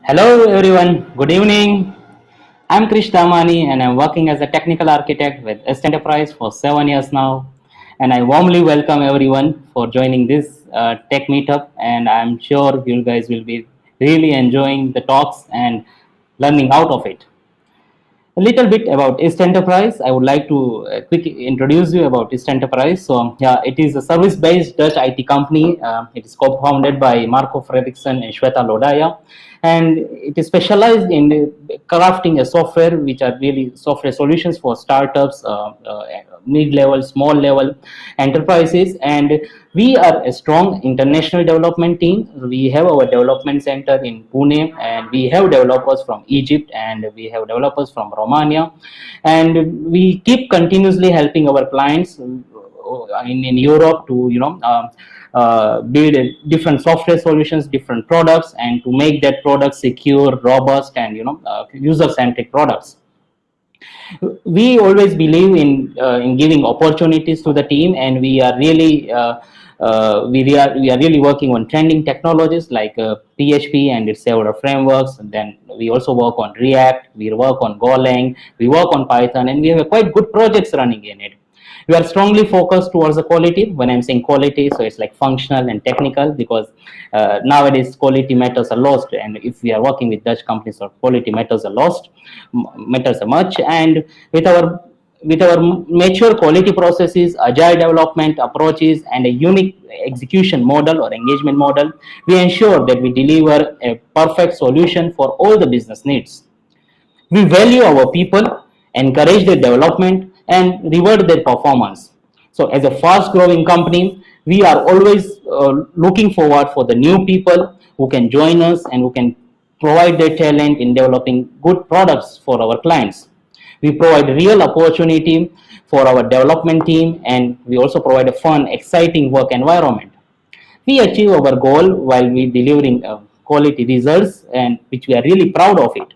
Hello everyone, good evening. I'm Krish Damani and I'm working as a technical architect with Est Enterprise for 7 years now. And I warmly welcome everyone for joining this tech meetup. And I'm sure you guys will be really enjoying the talks and learning out of it. A little bit about East Enterprise. I would like to quickly introduce you about East Enterprise. So, yeah, it is a service-based Dutch IT company. It is co-founded by Marco Fredriksson and Shweta Lodaya, and it is specialized in crafting a software which are really software solutions for startups, mid-level, small-level enterprises, and we are a strong international development team. We have our development center in Pune, and we have developers from Egypt, and we have developers from Romania, and we keep continuously helping our clients in Europe to build different software solutions, different products, and to make that product secure, robust, and user-centric products. We always believe in giving opportunities to the team, and we are really we are really working on trending technologies like PHP and its several frameworks. And then we also work on React, we work on Golang, we work on Python, and we have quite good projects running in it. We are strongly focused towards the quality. When I'm saying quality, so it's like functional and technical, because nowadays quality matters a lot, and if we are working with Dutch companies, so quality matters a lot, matters a much. And with our mature quality processes, agile development approaches, and a unique execution model or engagement model, we ensure that we deliver a perfect solution for all the business needs. We value our people, encourage their development, and reward their performance. So, as a fast growing company, we are always looking forward for the new people who can join us and who can provide their talent in developing good products for our clients. We provide real opportunity for our development team, and we also provide a fun, exciting work environment. We achieve our goal while we delivering quality results, and which we are really proud of it.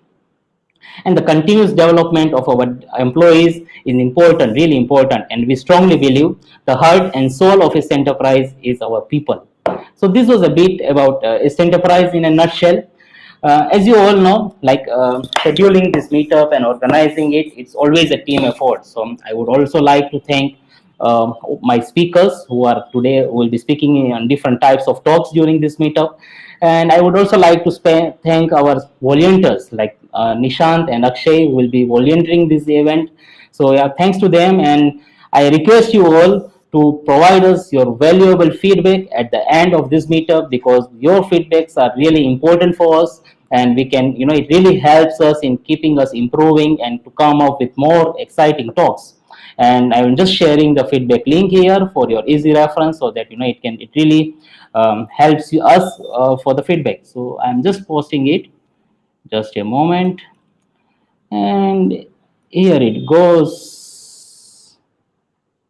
And the continuous development of our employees is important, really important, and we strongly believe the heart and soul of this enterprise is our people. So this was a bit about this enterprise in a nutshell. As you all know, like scheduling this meetup and organizing it, it's always a team effort. So I would also like to thank my speakers who are today will be speaking on different types of talks during this meetup. And I would also like to thank our volunteers like Nishant and Akshay, who will be volunteering this event. So yeah, thanks to them, and I request you all to provide us your valuable feedback at the end of this meetup, because your feedbacks are really important for us, and we can, it really helps us in keeping us improving and to come up with more exciting talks. And I'm just sharing the feedback link here for your easy reference, so that it really helps us for the feedback. So I'm just posting it, just a moment, and here it goes.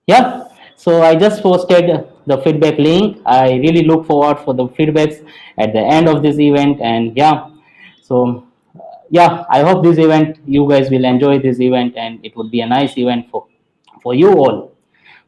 Yeah, so I just posted the feedback link. I really look forward for the feedbacks at the end of this event. And yeah, so yeah, I hope this event, you guys will enjoy this event, and it would be a nice event for you all.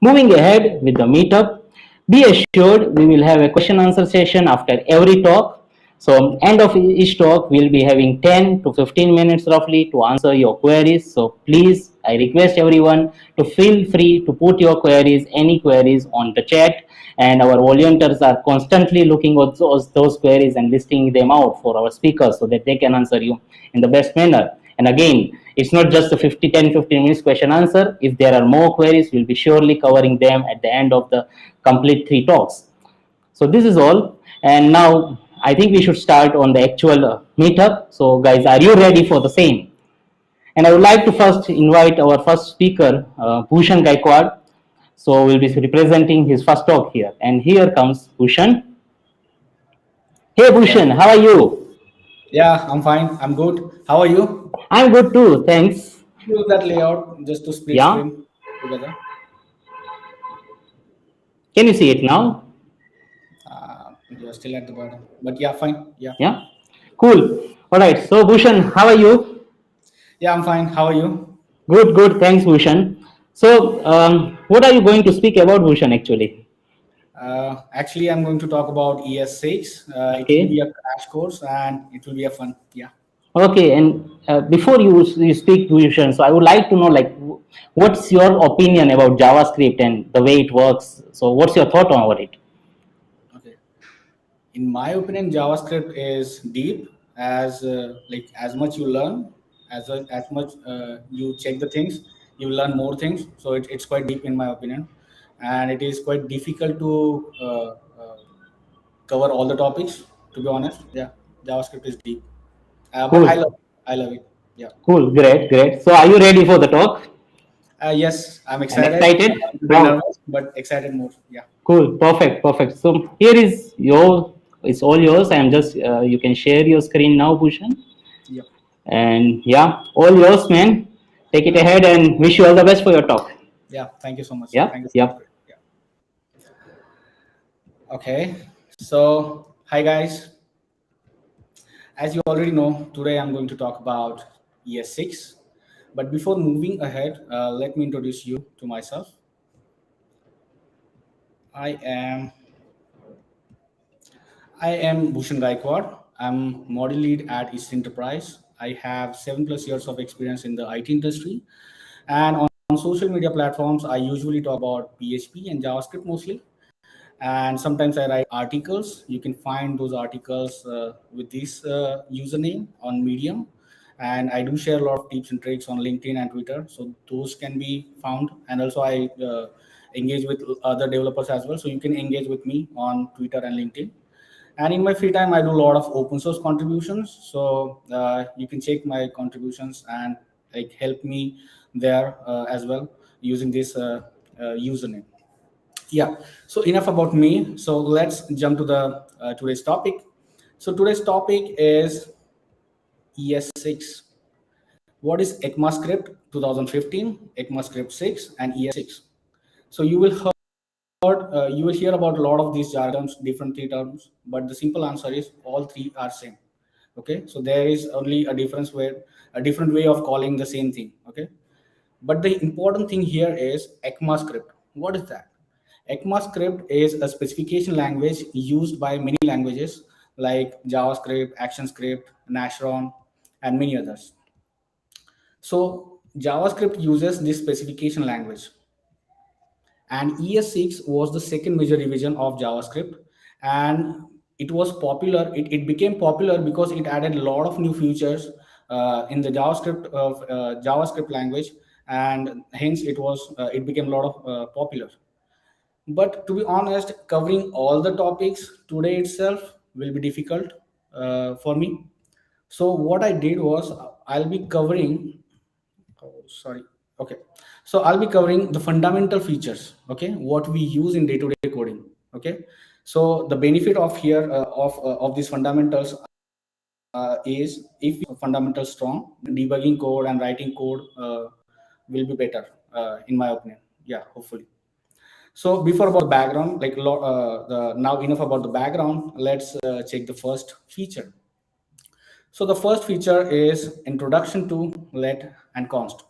Moving ahead with the meetup, be assured we will have a question answer session after every talk. So end of each talk, we'll be having 10 to 15 minutes roughly to answer your queries. So please, I request everyone to feel free to put your queries, any queries on the chat. And our volunteers are constantly looking at those queries and listing them out for our speakers so that they can answer you in the best manner. And again, it's not just a 15 minutes question answer. If there are more queries, we'll be surely covering them at the end of the complete 3 talks. So this is all. And now I think we should start on the actual meetup. So guys, are you ready for the same? And I would like to first invite our first speaker, Bhushan Gaikwad. So we'll be representing his first talk here. And here comes Bhushan. Hey Bhushan, how are you? Yeah, I'm fine. I'm good. How are you? I'm good too, thanks. Use that layout just to split Yeah, screen together. can you see it now? You're still at the bottom, but yeah, fine. Yeah, Yeah, cool. All right, so Bhushan, how are you? yeah, I'm fine. How are you? Good, good, thanks, Bhushan. So, what are you going to speak about, Bhushan, actually? Actually, I'm going to talk about ES6. It will be Okay, a crash course and it will be a fun. Yeah. okay, and before you speak, Bhushan, so I would like to know, like, what's your opinion about JavaScript and the way it works? So, what's your thought on about it? Okay. In my opinion, JavaScript is deep as much you learn, as much you check the things, you learn more things. So it's quite deep in my opinion, and it is quite difficult to cover all the topics. To be honest, yeah, JavaScript is deep, but Cool, I love it. Yeah. cool, great, great. So, are you ready for the talk Yes, I'm and excited. excited? I'm a little bit Wow. nervous, but excited more. Yeah. Cool, perfect, perfect. So here is your, it's all yours. I'm just, you can share your screen now, Bhushan. Yep. And yeah, all yours, man. Take it Uh, ahead and wish you all the best for your talk. yeah. Thank you so much. Yeah, Thank you so much. yeah. Yeah. Okay. So, hi guys. As you already know, today I'm going to talk about ES6. But before moving ahead, let me introduce you to myself. I am I am Bhushan Gaikwad. I'm model lead at East Enterprise. I have 7+ years of experience in the IT industry, and on social media platforms, I usually talk about PHP and JavaScript mostly. And sometimes I write articles. You can find those articles with this username on Medium, and I do share a lot of tips and tricks on LinkedIn and Twitter, so those can be found. And also I engage with other developers as well, so you can engage with me on Twitter and LinkedIn. And in my free time, I do a lot of open source contributions, so you can check my contributions and like help me there as well using this username. Yeah, so enough about me. So let's jump to the today's topic. So today's topic is ES6. What is ECMAScript 2015, ECMAScript 6, and ES6? So you will hear about a lot of these jargons, different three terms, but the simple answer is all three are same. Okay, so there is only a different way of calling the same thing. Okay, but the important thing here is ECMAScript. What is that? ECMAScript is a specification language used by many languages like JavaScript, ActionScript, Nashron, and many others. So JavaScript uses this specification language, and ES6 was the second major revision of JavaScript, and it was popular. It became popular because it added a lot of new features in the JavaScript language, and hence it became a lot of popular. But to be honest, covering all the topics today itself will be difficult for me. So what I did was I'll be covering. Oh, sorry. Okay. So I'll be covering the fundamental features. Okay, what we use in day-to-day coding. Okay. So the benefit of here of these fundamentals is if fundamentals strong, debugging code and writing code will be better, in my opinion. Yeah, hopefully. So before about the background, now enough about the background. Let's check the first feature. So the first feature is introduction to let and const.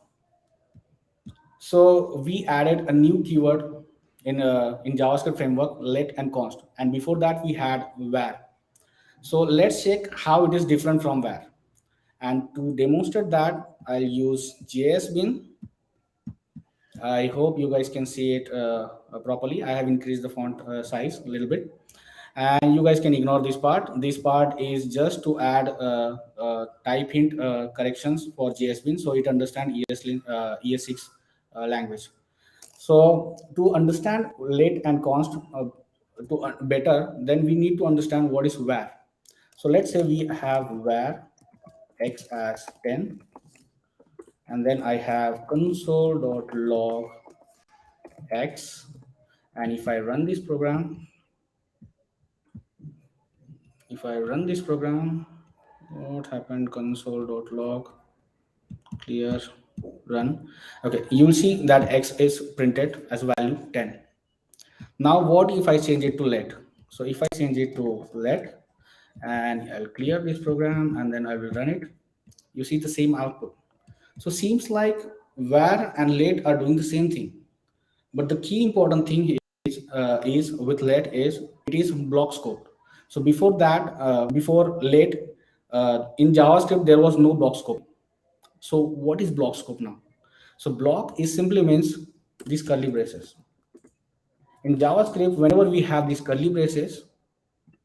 So we added a new keyword in JavaScript framework, let and const, and before that we had var. So let's check how it is different from var. And to demonstrate that, I'll use JSBin. I hope you guys can see it properly. I have increased the font size a little bit. And you guys can ignore this part. This part is just to add type hint corrections for JSBin so it understand ES6 language. So to understand let and const better, then we need to understand what is var. So let's say we have var x as 10, and then I have console.log x, and if I run this program, What happened? Console.log clear run. Okay, you'll see that X is printed as value 10. Now, what if I change it to let? So if I change it to let and I'll clear this program and then I will run it, you see the same output. So seems like var and let are doing the same thing. But the key important thing is with let is it is block scope. So before that, before let, in JavaScript there was no block scope. So what is block scope now? So block is simply means these curly braces. In JavaScript, whenever we have these curly braces,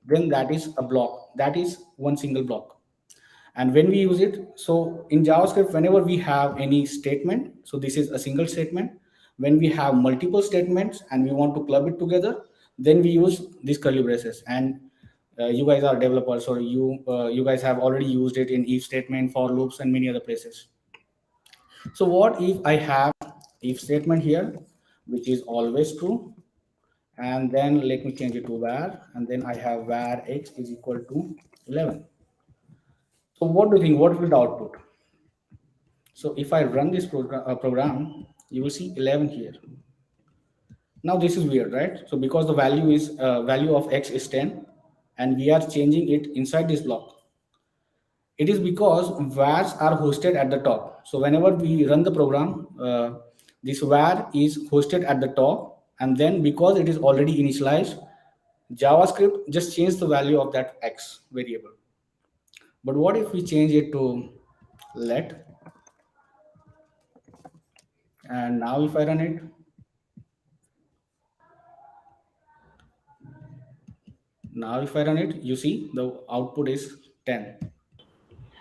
then that is a block. That is one single block. And when we use it, so in JavaScript, whenever we have any statement, so this is a single statement. When we have multiple statements and we want to club it together, then we use these curly braces. And you guys are developers, or you guys have already used it in if statement, for loops, and many other places. So what if I have if statement here, which is always true, and then let me change it to var, and then I have var x is equal to 11. So what do you think? What will the output? So if I run this program, you will see 11 here. Now this is weird, right? So because the value of x is 10, and we are changing it inside this block. It is because vars are hosted at the top. So whenever we run the program, this var is hosted at the top, and then because it is already initialized, JavaScript just changed the value of that x variable. But what if we change it to let, and now if I run it, you see the output is 10.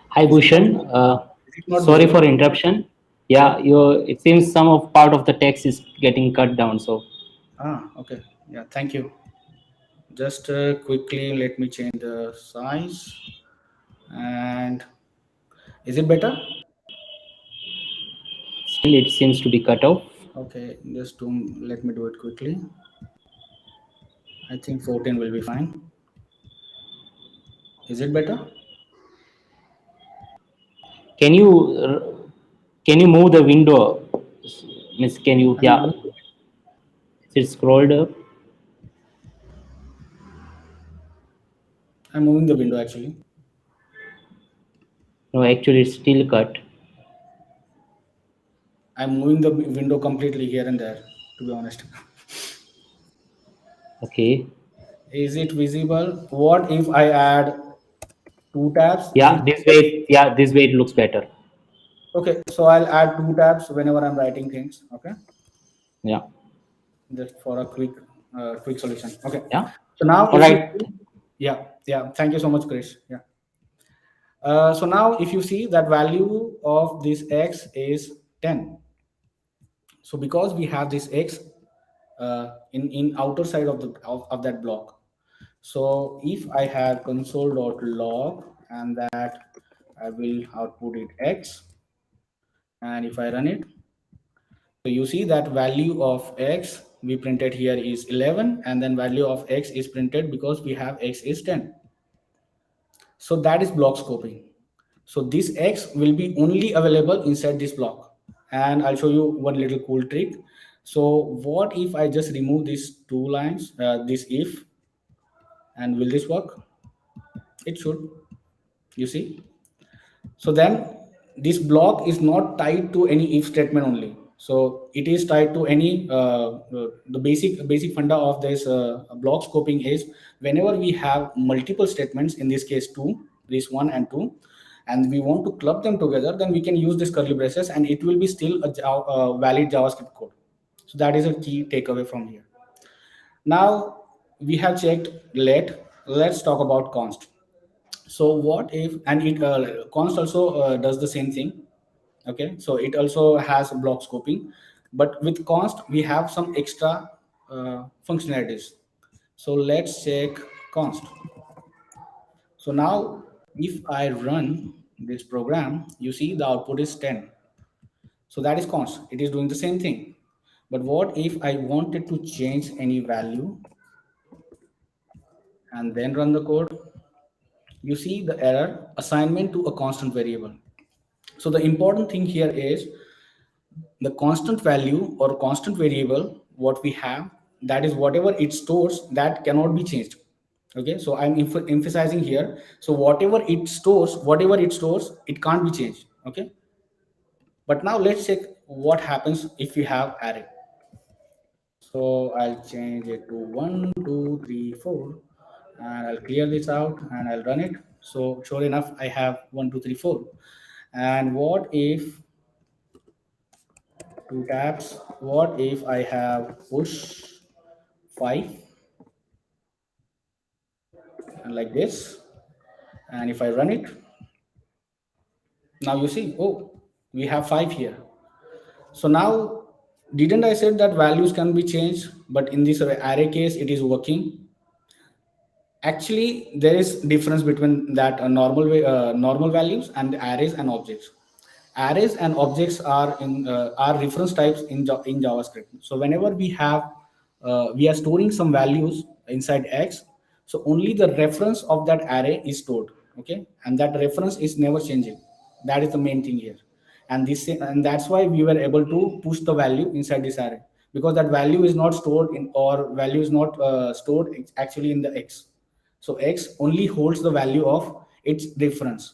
Hi, Is it not, Bhushan. not Sorry visible? for interruption. Yeah, it seems some of part of the text is getting cut down. So Okay. Yeah, thank you. Just quickly let me change the size. And is it better? still, it seems to be cut off. Okay, just to let me do it quickly. I think 14 will be fine. Is it better? Can you move the window? Miss, can you? I'm Yeah, moving, it scrolled up. I'm moving the window actually. No, actually, it's still cut. I'm moving the window completely here and there, to be honest. Okay. Is it visible? What if I add two tabs? Is it Yeah, this way. Yeah, this way it looks better. okay? So I'll add two tabs whenever I'm writing things. Okay, Yeah. just for a quick solution. Okay. Yeah. So now All if you, right. yeah. Thank you so much, Krish. Yeah. So now if you see that value of this x is 10. So because we have this x in outer side of of that block. So if I have console.log and that I will output it x, and if I run it, so you see that value of x we printed here is 11, and then value of x is printed because we have x is 10. So that is block scoping. So this x will be only available inside this block. And I'll show you one little cool trick. So what if I just remove these two lines, this if, and will this work? It should, you see. So then this block is not tied to any if statement only. So it is tied to any the basic funda of this block scoping is whenever we have multiple statements, in this case two, this one and two, and we want to club them together, then we can use this curly braces and it will be still a valid JavaScript code. So that is a key takeaway from here. Now we have checked let. Let's talk about const. So what if, and it const also does the same thing. Okay, so it also has block scoping, but with const we have some extra functionalities. So let's check const. So now if I run this program, you see the output is 10. So that is const, it is doing the same thing. But what if I wanted to change any value and then run the code? you see the error assignment to a constant variable. So the important thing here is the constant value or constant variable what we have, that is whatever it stores, that cannot be changed. Okay, so I'm emphasizing here. So whatever it stores, it can't be changed. Okay, but now let's check what happens if we have array. So I'll change it to 1 2 3 4, and I'll clear this out and I'll run it. So sure enough, I have 1 2 3 4. And what if two tabs? What if I have push 5 and like this? And if I run it, now you see, oh, we have 5 here. So now, didn't I said that values can be changed, but in this array case, it is working. Actually, there is difference between that normal values and arrays and objects. Arrays and objects are reference types in JavaScript. So whenever we are storing some values inside X, so only the reference of that array is stored. Okay, and that reference is never changing. That is the main thing here, and that's why we were able to push the value inside this array, because that value is not stored in, or value is not stored actually in the X. So X only holds the value of its reference,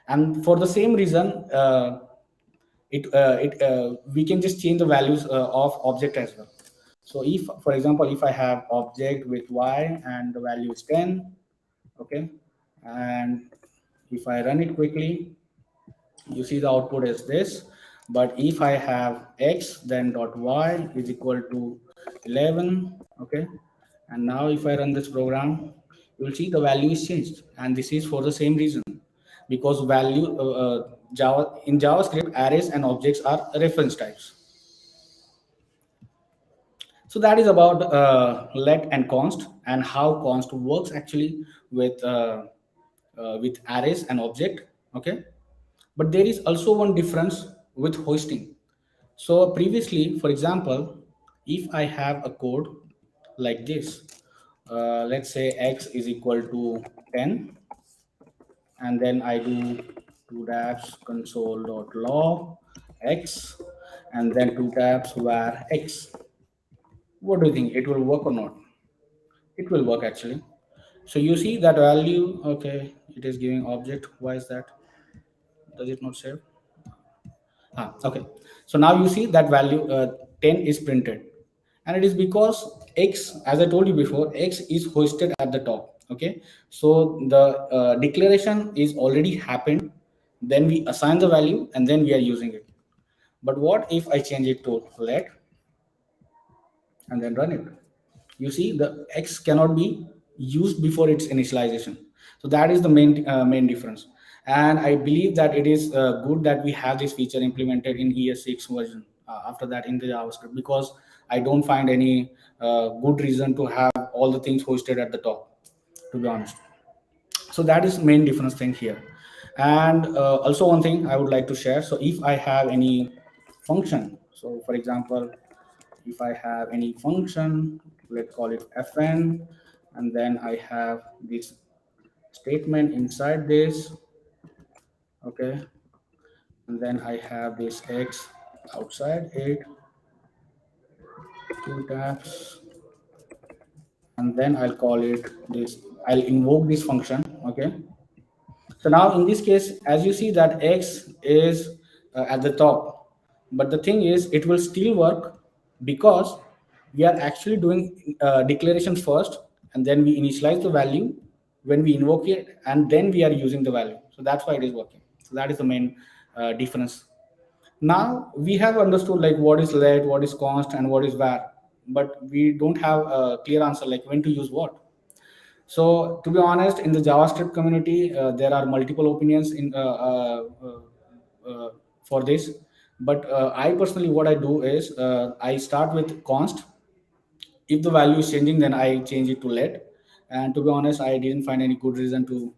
and for the same reason, we can just change the values of object as well. So if, for example, if I have object with y and the value is 10, okay, and if I run it quickly, you see the output is this. But if I have x, then dot y is equal to 11, okay, and now if I run this program, you'll see the value is changed, and this is for the same reason, because Java in JavaScript, arrays and objects are reference types. So that is about let and const, and how const works actually with arrays and object. Okay, but there is also one difference with hosting. So previously, for example, if I have a code like this, let's say x is equal to 10, and then I do two tabs console.log x, and then two tabs var x. What do you think? It will work or not? It will work actually. So you see that value, okay, it is giving object. Why is that? Does it not save? Okay. So now you see that value 10 is printed, and it is because x, as I told you before, x is hosted at the top. Okay. So the declaration is already happened. Then we assign the value, and then we are using it. But what if I change it to let and then run it? You see the x cannot be used before its initialization. So that is the main difference, and I believe that it is good that we have this feature implemented in ES6 version after that in the JavaScript, because I don't find any good reason to have all the things hosted at the top, to be honest. So that is main difference thing here. And also one thing I would like to share, so if I have any function, so for example, if I have any function, let's call it fn, and then I have this statement inside this, okay, and then I have this x outside it, two tabs, and then I'll call it this, I'll invoke this function, okay. So now in this case, as you see that x is at the top, but the thing is it will still work, because we are actually doing declaration first, and then we initialize the value when we invoke it, and then we are using the value. So that's why it is working. So that is the main difference. Now we have understood like what is let, what is const, and what is var, but we don't have a clear answer like when to use what. So to be honest, in the JavaScript community, there are multiple opinions for this. But I personally, what I do is I start with const. If the value is changing, then I change it to let. And to be honest, I didn't find any good reason to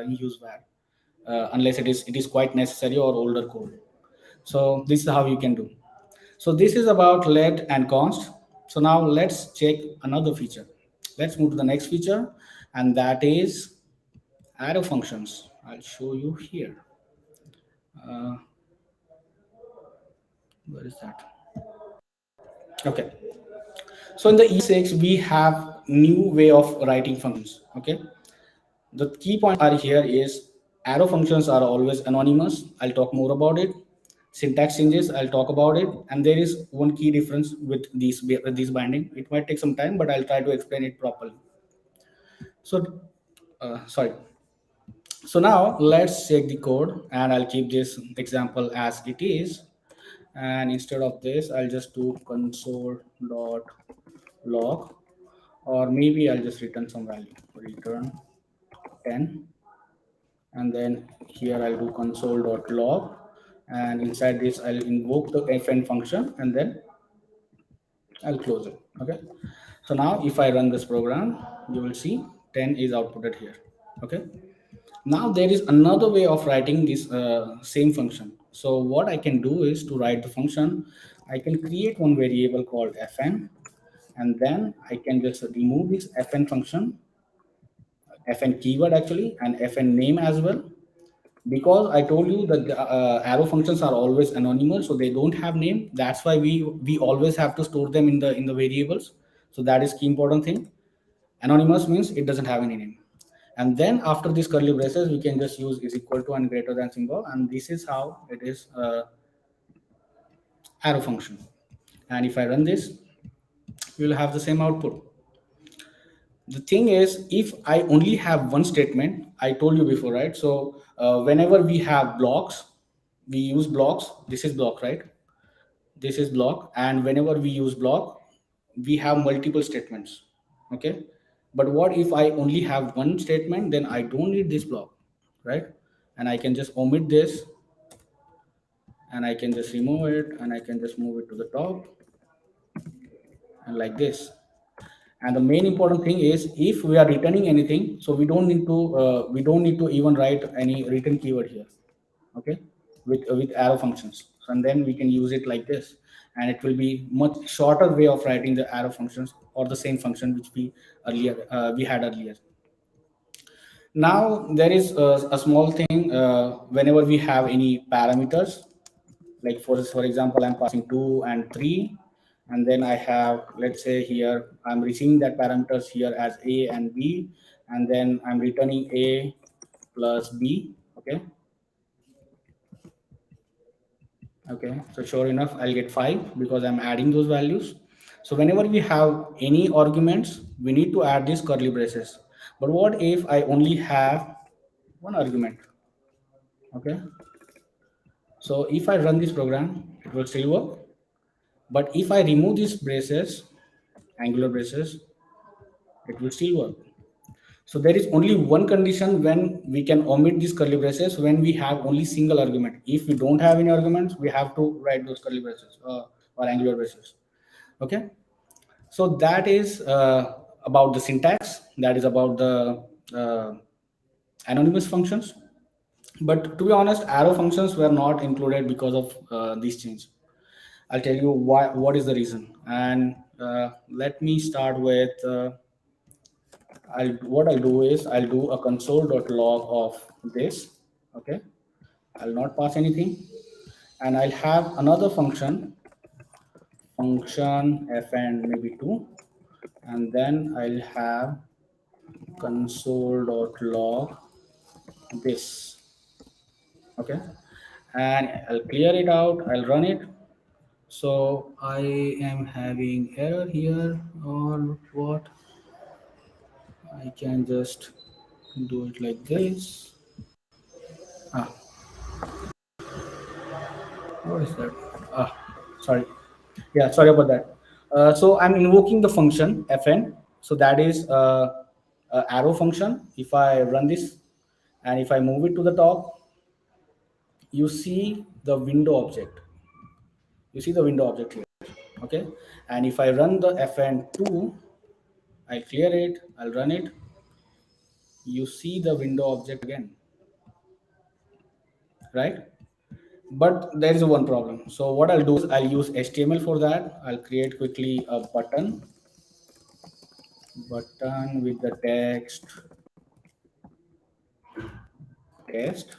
use var, unless it is quite necessary or older code. So this is how you can do. So this is about let and const. So now let's check another feature. Let's move to the next feature, and that is arrow functions. I'll show you here. Where is that? Okay. So in the ES6, we have new way of writing functions. Okay. The key points are here is arrow functions are always anonymous. I'll talk more about it. Syntax changes, I'll talk about it. And there is one key difference with these binding. It might take some time, but I'll try to explain it properly. So, sorry. So now let's check the code, and I'll keep this example as it is. And instead of this, I'll just do console.log, or maybe I'll just return some value, return 10. And then here I'll do console.log, and inside this I'll invoke the fn function, and then I'll close it. Okay. So now if I run this program, you will see 10 is outputted here. Okay. Now there is another way of writing this same function. So what I can do is to write the function, I can create one variable called fn, and then I can just remove this fn function, fn keyword actually, and fn name as well, because I told you that the arrow functions are always anonymous, so they don't have name. That's why we always have to store them in the variables. So that is key important thing. Anonymous means it doesn't have any name. And then after these curly braces, we can just use is equal to and greater than symbol, and this is how it is arrow function. And if I run this, we will have the same output. The thing is, if I only have one statement, I told you before, right? So whenever we have blocks, we use blocks. This is block, right? This is block. And whenever we use block, we have multiple statements. Okay. But what if I only have one statement? Then I don't need this block, right? And I can just omit this, and I can just remove it, and I can just move it to the top, and like this. And the main important thing is, if we are returning anything, so we don't need to even write any return keyword here. Okay. With arrow functions, and then we can use it like this, and it will be much shorter way of writing the arrow functions, or the same function which we had earlier. Now there is a small thing, whenever we have any parameters, like for example, I'm passing 2 and 3, and then I have, let's say here I'm receiving that parameters here as a and b, and then I'm returning a plus b. Okay. Okay, so sure enough, I'll get 5 because I'm adding those values. So whenever we have any arguments, we need to add these curly braces. But what if I only have one argument? Okay, so if I run this program, it will still work. But if I remove these braces, angular braces, it will still work. So there is only one condition when we can omit these curly braces, when we have only single argument. If we don't have any arguments, we have to write those curly braces or angular braces. Okay. So that is about the syntax. That is about the anonymous functions. But to be honest, arrow functions were not included because of this change. I'll tell you why. What is the reason? And let me start with. What I'll do is I'll do a console.log of this. Okay. I'll not pass anything, and I'll have another function fn maybe 2, and then I'll have console.log this. Okay, and I'll clear it out, I'll run it. So I am having error here, or what? I can just do it like this. Ah, what is that? Ah, sorry. Yeah, sorry about that. So I'm invoking the function fn. So that is a arrow function. If I run this, and if I move it to the top, you see the window object. You see the window object here. Okay. And if I run the fn2, I clear it, I'll run it, you see the window object again, right? But there is one problem. So what I'll do is I'll use HTML for that. I'll create quickly a button with the text test.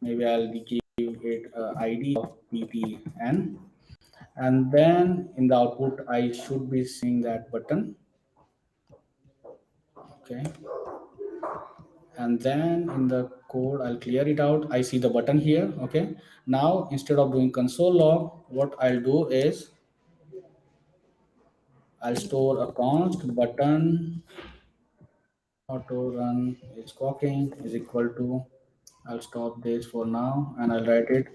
Maybe I'll give it ID of ppn, and then in the output I should be seeing that button. Okay, and then in the code I'll clear it out. I see the button here. Okay, now instead of doing console log, what I'll do is I'll store a const button auto run is squawking is equal to, I'll stop this for now and I'll write it.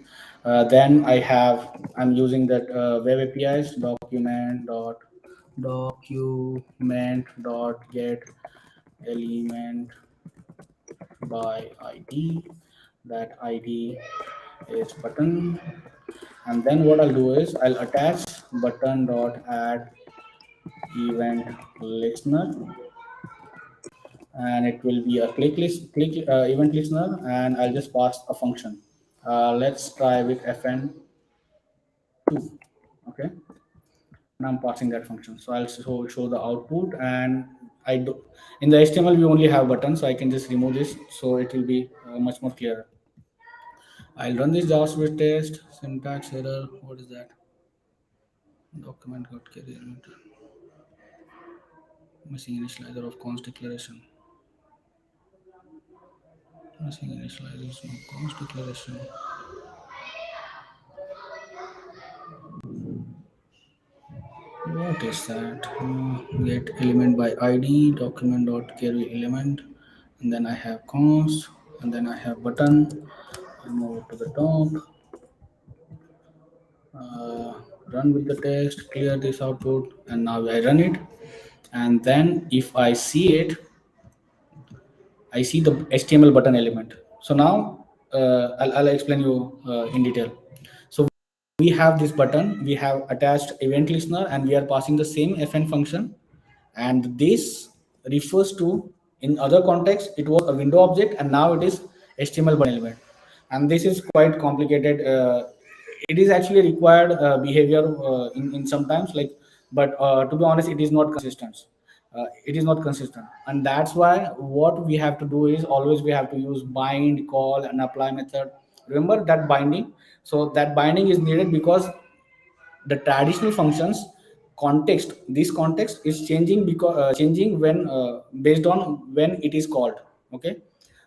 Then I'm using that web APIs document dot get element by ID. That ID is button. And then what I'll do is I'll attach button dot add event listener, and it will be a click event listener, and I'll just pass a function. Let's try with fn2. Okay, and I'm passing that function. So I'll show the output, and I do in the HTML we only have buttons, so I can just remove this, so it will be much more clearer. I'll run this JavaScript test. Syntax error. What is that? Document got carried. Missing initializer of const declaration. Missing initialization of const declaration. What is that? Get element by ID, document dot carry element, and then I have const, and then I have button. I move it to the top. Run with the test, clear this output, and now I run it. And then if I see it, I see the HTML button element. So now I'll explain you in detail. So we have this button, we have attached event listener, and we are passing the same fn function. And this refers to, in other context, it was a window object, and now it is HTML button element. And this is quite complicated. It is actually required behavior in sometimes, like, but to be honest, it is not consistent, and that's why what we have to do is always we have to use bind, call, and apply method. Remember that binding. So that binding is needed because the traditional functions context, this context is changing because changing when based on when it is called. Okay,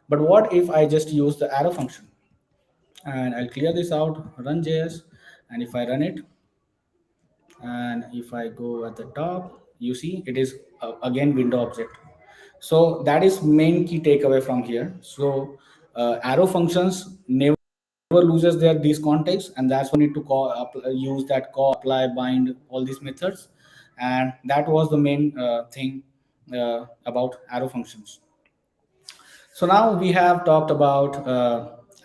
but what if I just use the arrow function, and I'll clear this out, run JS, and if I run it, and if I go at the top, you see it is again window object. So that is main key takeaway from here. So arrow functions never loses their these context, and that's why we need to use that call, apply, bind, all these methods. And that was the main thing about arrow functions. So now we have talked about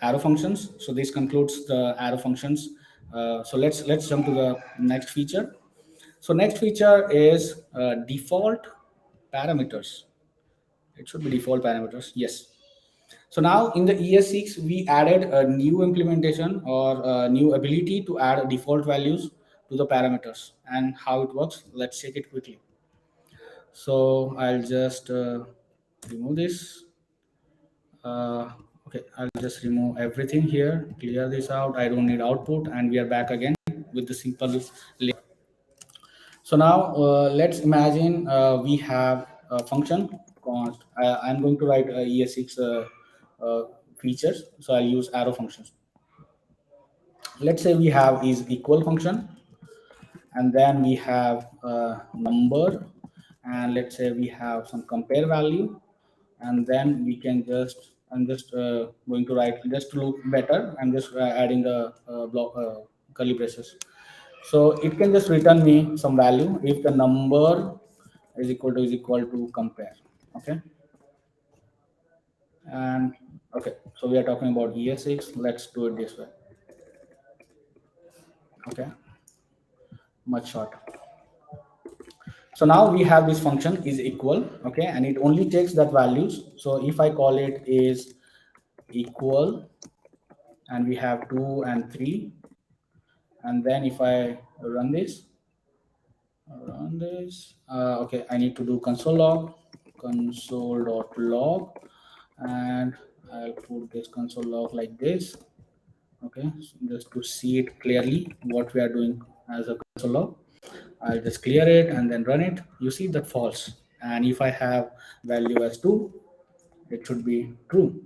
arrow functions. So this concludes the arrow functions. So let's jump to the next feature. So next feature is default parameters. It should be default parameters. Yes. So now in the ES6, we added a new implementation or a new ability to add default values to the parameters. And how it works, let's check it quickly. So I'll just remove this. Okay, I'll just remove everything here, clear this out. I don't need output, and we are back again with the simple layer. So now let's imagine we have a function const. I'm going to write ES6 features, so I'll use arrow functions. Let's say we have is equal function, and then we have a number, and let's say we have some compare value, and then we can just, I'm just going to write, just to look better, I'm just adding the block curly braces. So it can just return me some value if the number is equal to compare. Okay, and okay, so we are talking about ES6. Let's do it this way. Okay, much shorter. So now we have this function is equal. Okay, and it only takes that values. So if I call it is equal, and we have 2 and 3, and then if I run this, okay, I need to do console log, console.log, and I'll put this console log like this. Okay, so just to see it clearly what we are doing as a console log. I'll just clear it and then run it. You see that false. And if I have value as 2, it should be true.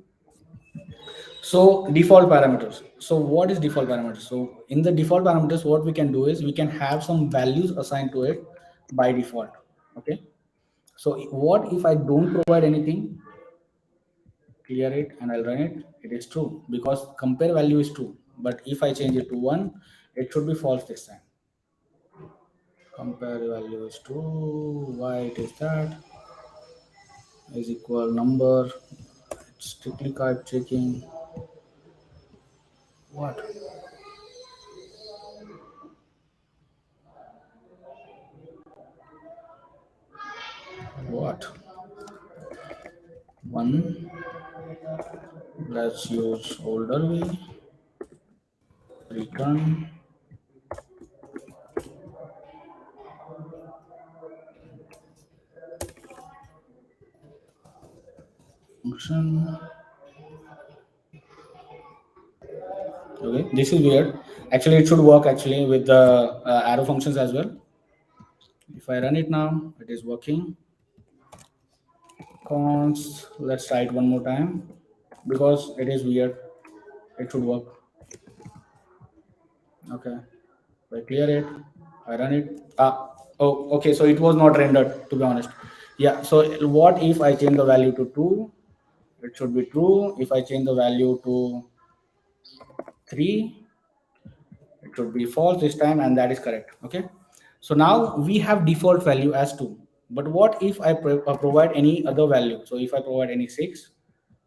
So default parameters. So what is default parameters? So in the default parameters, what we can do is we can have some values assigned to it by default. Okay. So what if I don't provide anything? Clear it and I'll run it. It is true because compare value is true. But if I change it to 1, it should be false this time. Compare value is true. Why it is that? Is equal number. It's strictly card checking. What? What? 1. Let's use older way. Return. Function. Okay, this is weird. Actually, it should work actually with the arrow functions as well. If I run it now, it is working. Const. Let's try it one more time because it is weird. It should work. Okay. I clear it. I run it. Oh, okay. So it was not rendered, to be honest. Yeah. So what if I change the value to 2? It should be true. If I change the value to 3, it should be false this time, and that is correct. Okay. So now we have default value as 2. But what if I provide any other value? So if I provide any 6,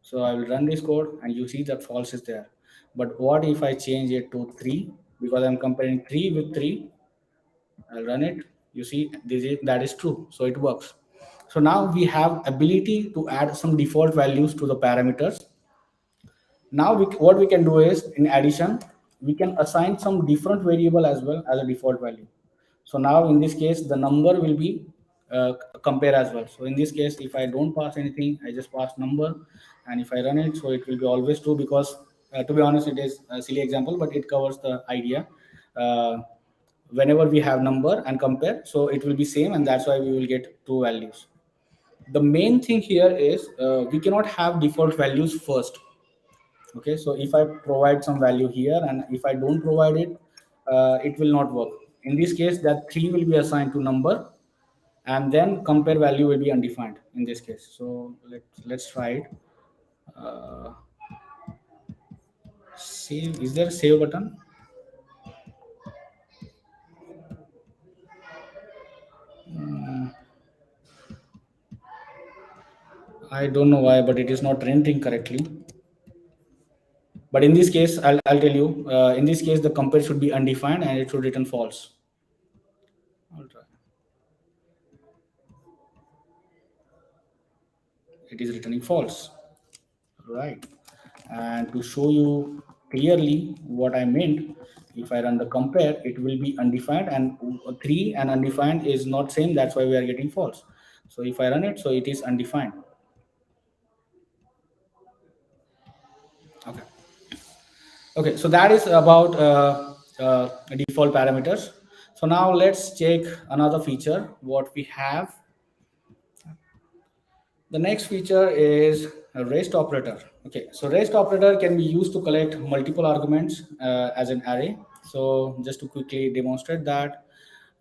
so I will run this code and you see that false is there. But what if I change it to 3? Because I'm comparing 3 with 3. I'll run it. You see, that is true. So it works. So now we have ability to add some default values to the parameters. Now what we can do is, in addition, we can assign some different variable as well as a default value. So now in this case, the number will be compare as well. So in this case, if I don't pass anything, I just pass number, and if I run it, so it will be always true because to be honest, it is a silly example, but it covers the idea. Whenever we have number and compare, so it will be same, and that's why we will get two values. The main thing here is we cannot have default values first. Okay, so if I provide some value here and if I don't provide it, it will not work. In this case, that 3 will be assigned to number, and then compare value will be undefined in this case. So let's try it. Save. Is there a save button? I don't know why, but it is not renting correctly. But in this case, I'll tell you, in this case, the compare should be undefined and it should return false. I'll try. It is returning false. Right. And to show you clearly what I meant, if I run the compare, it will be undefined, and 3 and undefined is not same. That's why we are getting false. So if I run it, so it is undefined. Okay. Okay, so that is about default parameters. So now let's check another feature, what we have. The next feature is a REST operator. Okay, so REST operator can be used to collect multiple arguments as an array. So just to quickly demonstrate that,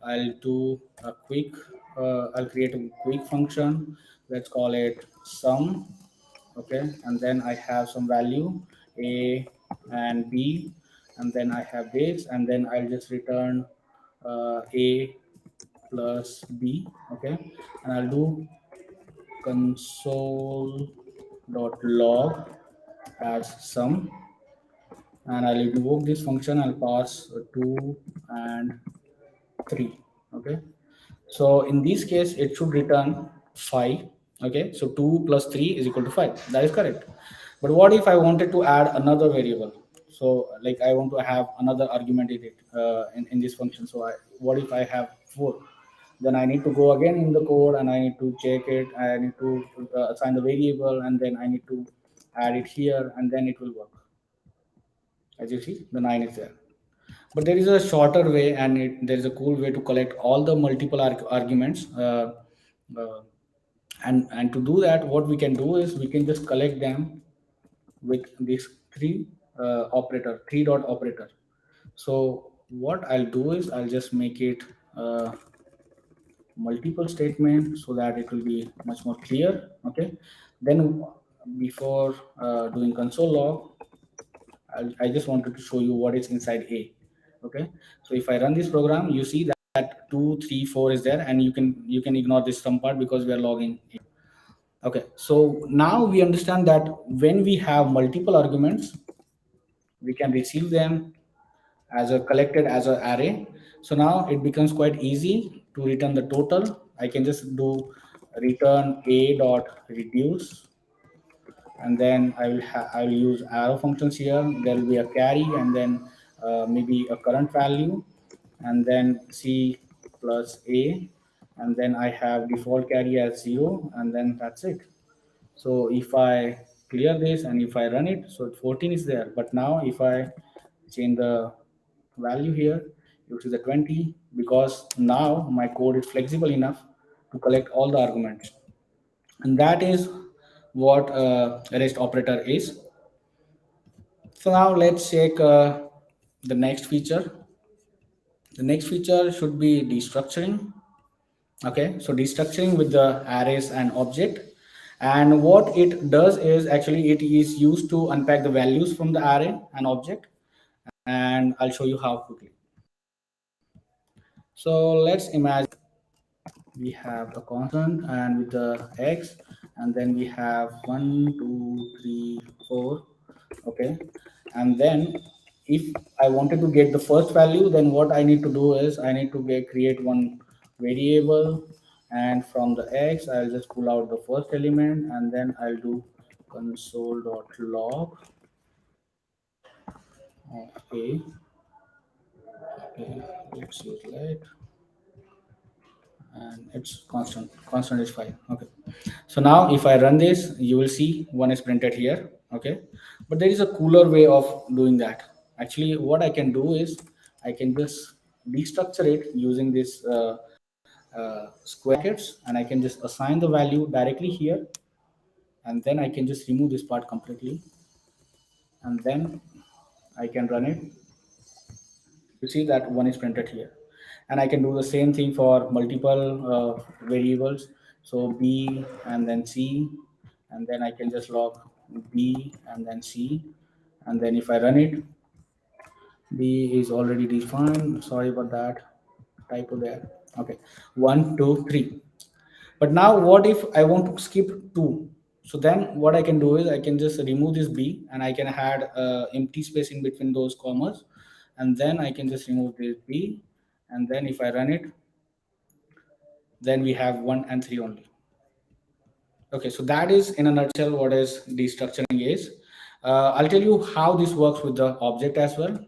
I'll do a quick, I'll create a quick function. Let's call it sum. Okay, and then I have some value a and b, and then I have this, and then I'll just return a plus b. Okay, and I'll do console.log as sum, and I'll invoke this function. I'll pass 2 and 3. Okay, so in this case it should return 5. Okay, so 2 plus 3 is equal to 5. That is correct. But what if I wanted to add another variable? So like I want to have another argument in it in this function. So what if I have 4? Then I need to go again in the code and I need to check it. I need to assign the variable, and then I need to add it here, and then it will work. As you see, the 9 is there. But there is a shorter way, and there is a cool way to collect all the multiple arguments. Uh, and to do that, what we can do is we can just collect them with this three dot operator. So what I'll do is I'll just make it multiple statement so that it will be much more clear. Okay. Then before doing console log, I just wanted to show you what is inside A. Okay. So if I run this program, you see that 2, 3, 4 is there, and you can ignore this some part because we are logging in. Okay. So now we understand that when we have multiple arguments, we can receive them as a collected as an array. So now it becomes quite easy to return the total. I can just do return a dot reduce, and then I will use arrow functions here. There will be a carry, and then maybe a current value, and then c plus a, and then I have default carry as 0, and then that's it. So if I clear this and if I run it, so 14 is there. But now if I change the value here, you see the 20, because now my code is flexible enough to collect all the arguments. And that is what REST operator is. So now let's check the next feature. The next feature should be destructuring. Okay, so destructuring with the arrays and object. And what it does is actually it is used to unpack the values from the array and object. And I'll show you how quickly. So let's imagine we have a constant and with the x, and then we have 1, 2, 3, 4. Okay, and then if I wanted to get the first value, then what I need to do is I need to create one variable, and from the x I'll just pull out the first element, and then I'll do console.log of a. Okay, let's use let, and it's constant is fine. Okay, so now if I run this, you will see one is printed here. Okay, but there is a cooler way of doing that. Actually, what I can do is I can just destructure it using this square brackets, and I can just assign the value directly here, and then I can just remove this part completely, and then I can run it. You see that one is printed here, and I can do the same thing for multiple variables. So b and then c, and then I can just log b and then c, and then if I run it, b is already defined. Sorry about that typo there. Okay, 1, 2, 3. But now what if I want to skip 2? So then what I can do is I can just remove this b, and I can add empty space in between those commas, and then I can just remove this b, and then if I run it, then we have 1 and 3 only. Okay, so that is in a nutshell what is destructuring is. I'll tell you how this works with the object as well.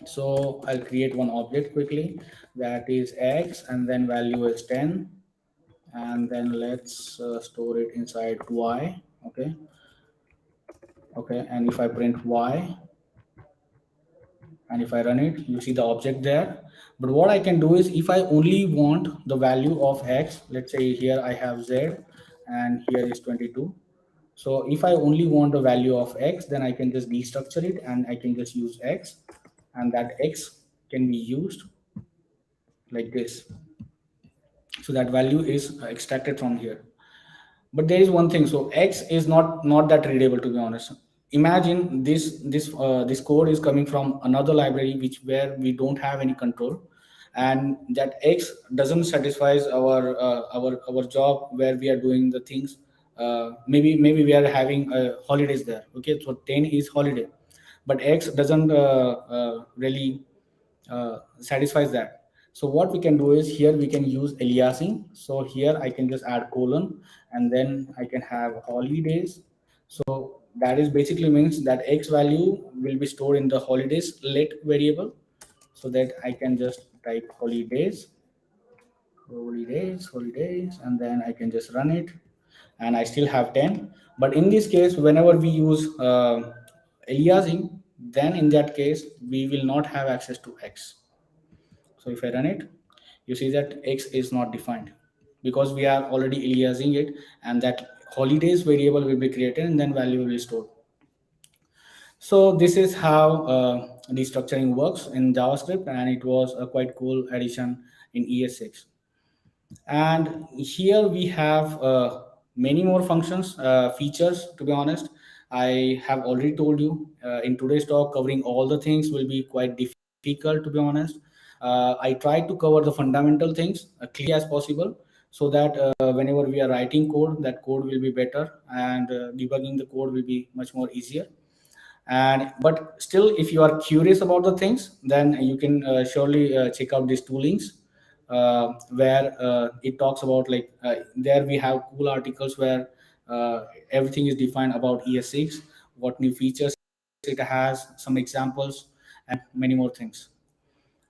So I'll create one object quickly, that is x, and then value is 10, and then let's store it inside y. Okay, and if I print y, and if I run it, you see the object there. But what I can do is if I only want the value of x, let's say here I have z and here is 22. So if I only want the value of x, then I can just destructure it, and I can just use x, and that x can be used like this. So that value is extracted from here. But there is one thing. So x is not that readable, to be honest. Imagine this code is coming from another library where we don't have any control, and that x doesn't satisfies our job where we are doing the things. Maybe we are having holidays there. Okay, so 10 is holiday, but x doesn't really satisfies that. So what we can do is here we can use aliasing. So here I can just add colon, and then I can have holidays. So that is basically means that x value will be stored in the holidays let variable, so that I can just type holidays, and then I can just run it, and I still have 10. But in this case, whenever we use aliasing, then in that case, we will not have access to X. So if I run it, you see that X is not defined because we are already aliasing it, and that holidays variable will be created and then value will be stored. So this is how destructuring works in JavaScript, and it was a quite cool addition in ES6. And here we have many more functions, features. To be honest, I have already told you in today's talk, covering all the things will be quite difficult. To be honest, I tried to cover the fundamental things clearly as possible, so that whenever we are writing code, that code will be better, and debugging the code will be much more easier. And but still, if you are curious about the things, then you can surely check out these two links, where it talks about, like, there we have cool articles where everything is defined about ES6, what new features it has, some examples, and many more things.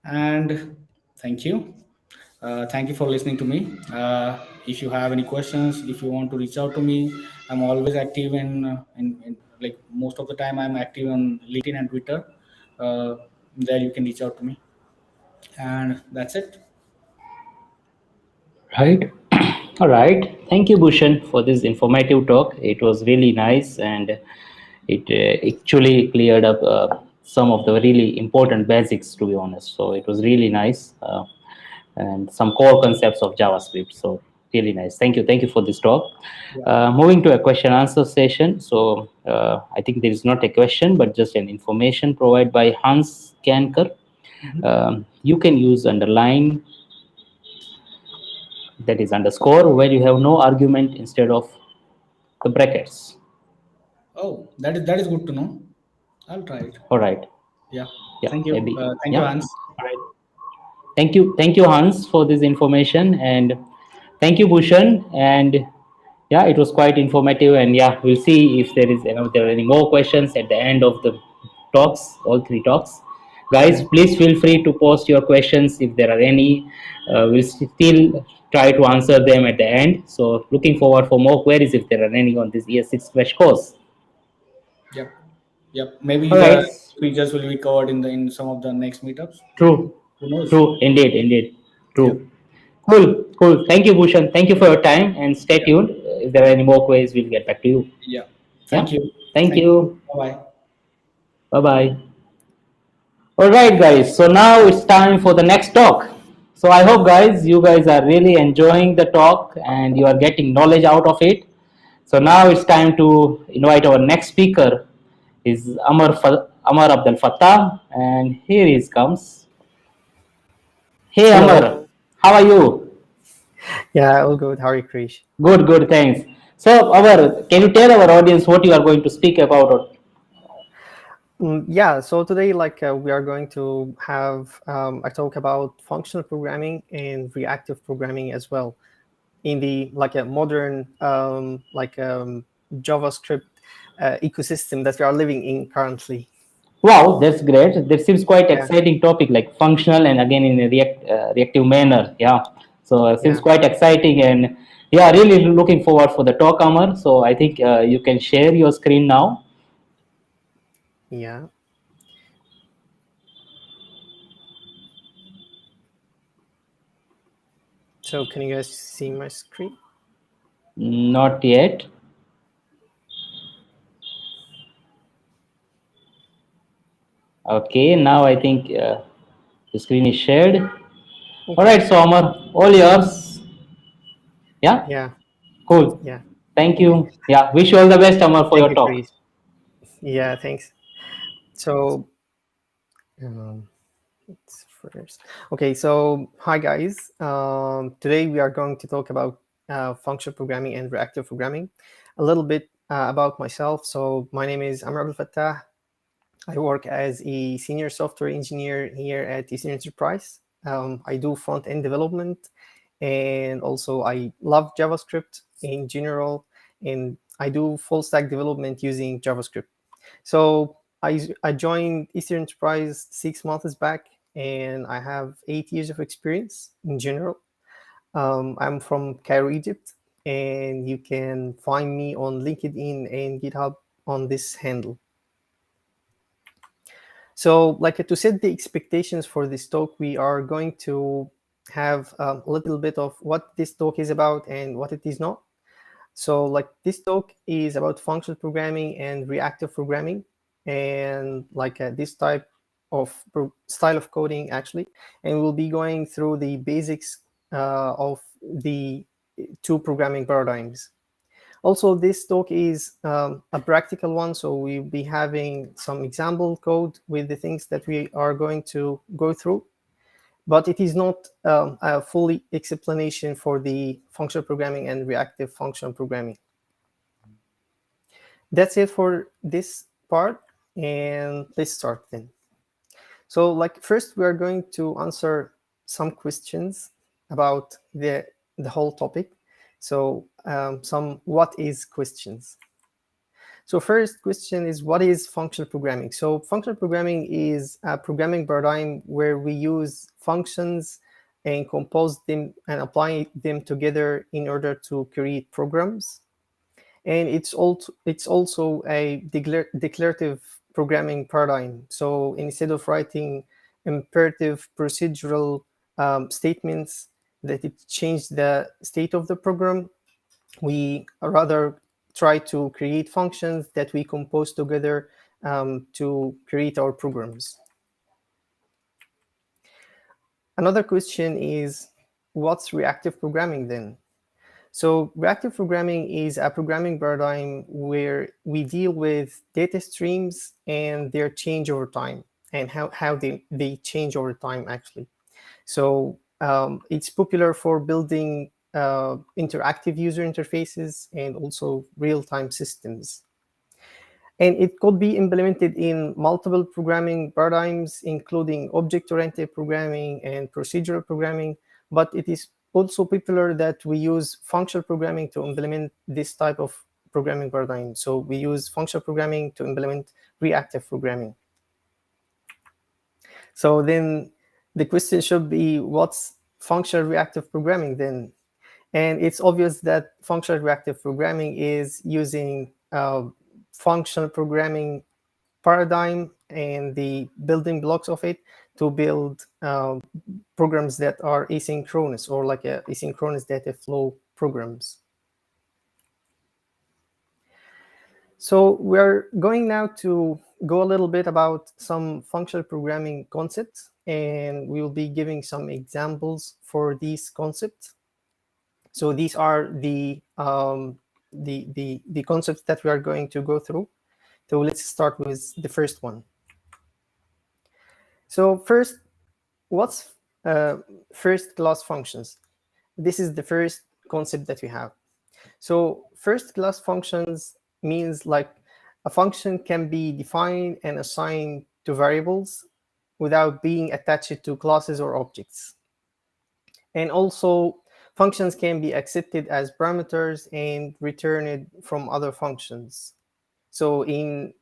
And thank you. Thank you for listening to me. If you have any questions, if you want to reach out to me, I'm always active in like, most of the time I'm active on LinkedIn and Twitter. There you can reach out to me, and that's it. Right. All right. Thank you, Bhushan, for this informative talk. It was really nice, and it actually cleared up some of the really important basics, to be honest. So it was really nice, and some core concepts of JavaScript. So really nice. Thank you. Thank you for this talk. Yeah. Moving to a question answer session. So I think there is not a question, but just an information provided by Hans Kanker. Mhm. You can use underline, that is underscore, where you have no argument instead of the brackets. Oh, that is good to know. I'll try it. All right. Yeah. Yeah, Thank you. maybe. Thank you, Yeah. Hans. All right. Thank you, Hans, for this information, and thank you, Bhushan. And yeah, it was quite informative. And yeah, we'll see if there is, if there are any more questions at the end of the talks, all three talks. Guys, Yeah. please feel free to post your questions if there are any. We'll still try to answer them at the end. So looking forward for more queries if there are any on this ES6 crash course. Yep. Yep. Maybe All the right. features will be covered in some of the next meetups. True. Who knows? True. Indeed. Indeed. Yep. True. Cool. Cool. Thank you, Bhushan. Thank you for your time, and stay Yeah. tuned. If there are any more queries, we'll get back to you. Yeah. Yeah. Thank you. Thank Thank you. you. Bye bye. Bye bye. All right, guys. So now it's time for the next talk. So I hope, guys, you guys are really enjoying the talk and you are getting knowledge out of it. So now it's time to invite our next speaker. Is Amr Abdelfatah, and here he comes. Hey, Hello. Amr, how are you? Yeah, all good. How are you, Krish? Good, good, thanks. So, Amr, can you tell our audience what you are going to speak about? Yeah, so today, we are going to have a talk about functional programming and reactive programming as well in the a modern JavaScript ecosystem that we are living in currently. Wow, that's great. That seems quite Yeah, exciting topic, like functional and again in a reactive manner. Yeah, so it seems yeah, quite exciting, and yeah, really looking forward for the talk, Amr. So I think you can share your screen now. yeah. So can you guys see my screen? Not yet. Okay, now I think the screen is shared. All Okay. right, so Amr, all yours. Yeah, Yeah, cool. yeah. Thank Okay. you. Yeah, wish you all the best, Amar, for Thank your you, talk. Krish. Yeah, thanks. So um, it's first. Okay, so hi guys. Today we are going to talk about functional programming and reactive programming. A little bit about myself. So my name is Amr Abdelfatah. I work as a senior software engineer here at Eastern Enterprise. I do front-end development, and also I love JavaScript in general, and I do full-stack development using JavaScript. So I joined Eastern Enterprise 6 months back, and I have 8 years of experience in general. I'm from Cairo, Egypt, and you can find me on LinkedIn and GitHub on this handle. So like to set the expectations for this talk, we are going to have a little bit of what this talk is about and what it is not. So like this talk is about functional programming and reactive programming, and like this type of style of coding actually. And we'll be going through the basics of the two programming paradigms. Also, this talk is a practical one, so we'll be having some example code with the things that we are going to go through. But it is not a fully explanation for the functional programming and reactive functional programming. That's it for this part, and let's start then. So like first we are going to answer some questions about the whole topic. So some what is questions. So first question is, what is functional programming? So functional programming is a programming paradigm where we use functions and compose them and apply them together in order to create programs. And it's also a declarative programming paradigm. So instead of writing imperative procedural statements that it change the state of the program, we rather try to create functions that we compose together to create our programs. Another question is, what's reactive programming then? So reactive programming is a programming paradigm where we deal with data streams and their change over time, and how they change over time actually. So it's popular for building interactive user interfaces and also real-time systems. And it could be implemented in multiple programming paradigms, including object-oriented programming and procedural programming. But it is also popular that we use functional programming to implement this type of programming paradigm. So we use functional programming to implement reactive programming. So then the question should be, what's functional reactive programming then? And it's obvious that functional reactive programming is using functional programming paradigm and the building blocks of it to build programs that are asynchronous, or like asynchronous data flow programs. So we're going now to go a little bit about some functional programming concepts, and we will be giving some examples for these concepts. So these are the concepts that we are going to go through. So let's start with the first one. So first, what's first class functions? This is the first concept that we have. So first class functions means like a function can be defined and assigned to variables without being attached to classes or objects. And also functions can be accepted as parameters and returned from other functions. So in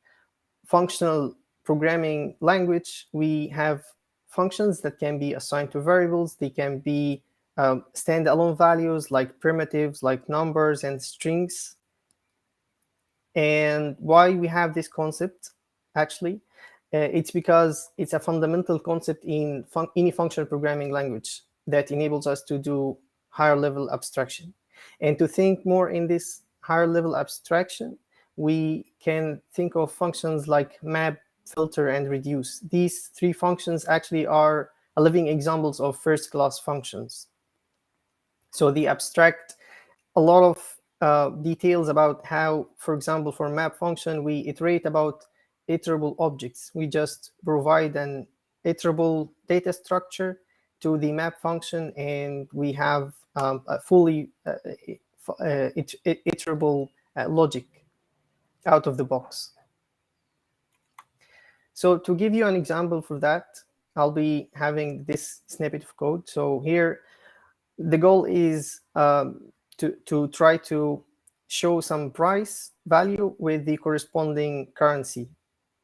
functional programming language, we have functions that can be assigned to variables. They can be standalone values like primitives, like numbers and strings. And why we have this concept, actually, it's because it's a fundamental concept in any functional programming language that enables us to do higher level abstraction. And to think more in this higher level abstraction, we can think of functions like map, filter, and reduce. These three functions actually are living examples of first class functions. So they abstract a lot of details about how, for example, for map function, we iterate about iterable objects. We just provide an iterable data structure to the map function, and we have a fully iterable logic out of the box. So to give you an example for that, I'll be having this snippet of code. So here, the goal is to try to show some price value with the corresponding currency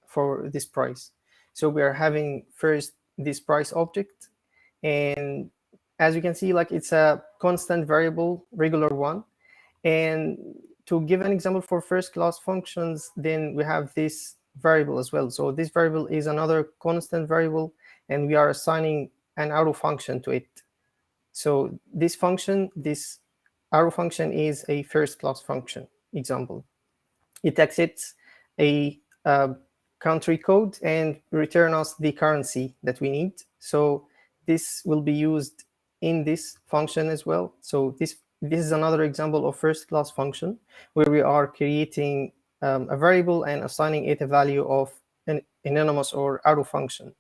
for this price. So we are having first this price object, and as you can see, like it's a constant variable, regular one, And to give an example for first-class functions, then we have this variable as well. So this variable is another constant variable, and we are assigning an arrow function to it. So this function, this arrow function, is a first-class function example. It accepts a country code and return us the currency that we need. So this will be used in this function as well. So this is another example of first-class function where we are creating a variable and assigning it a value of an anonymous or arrow function.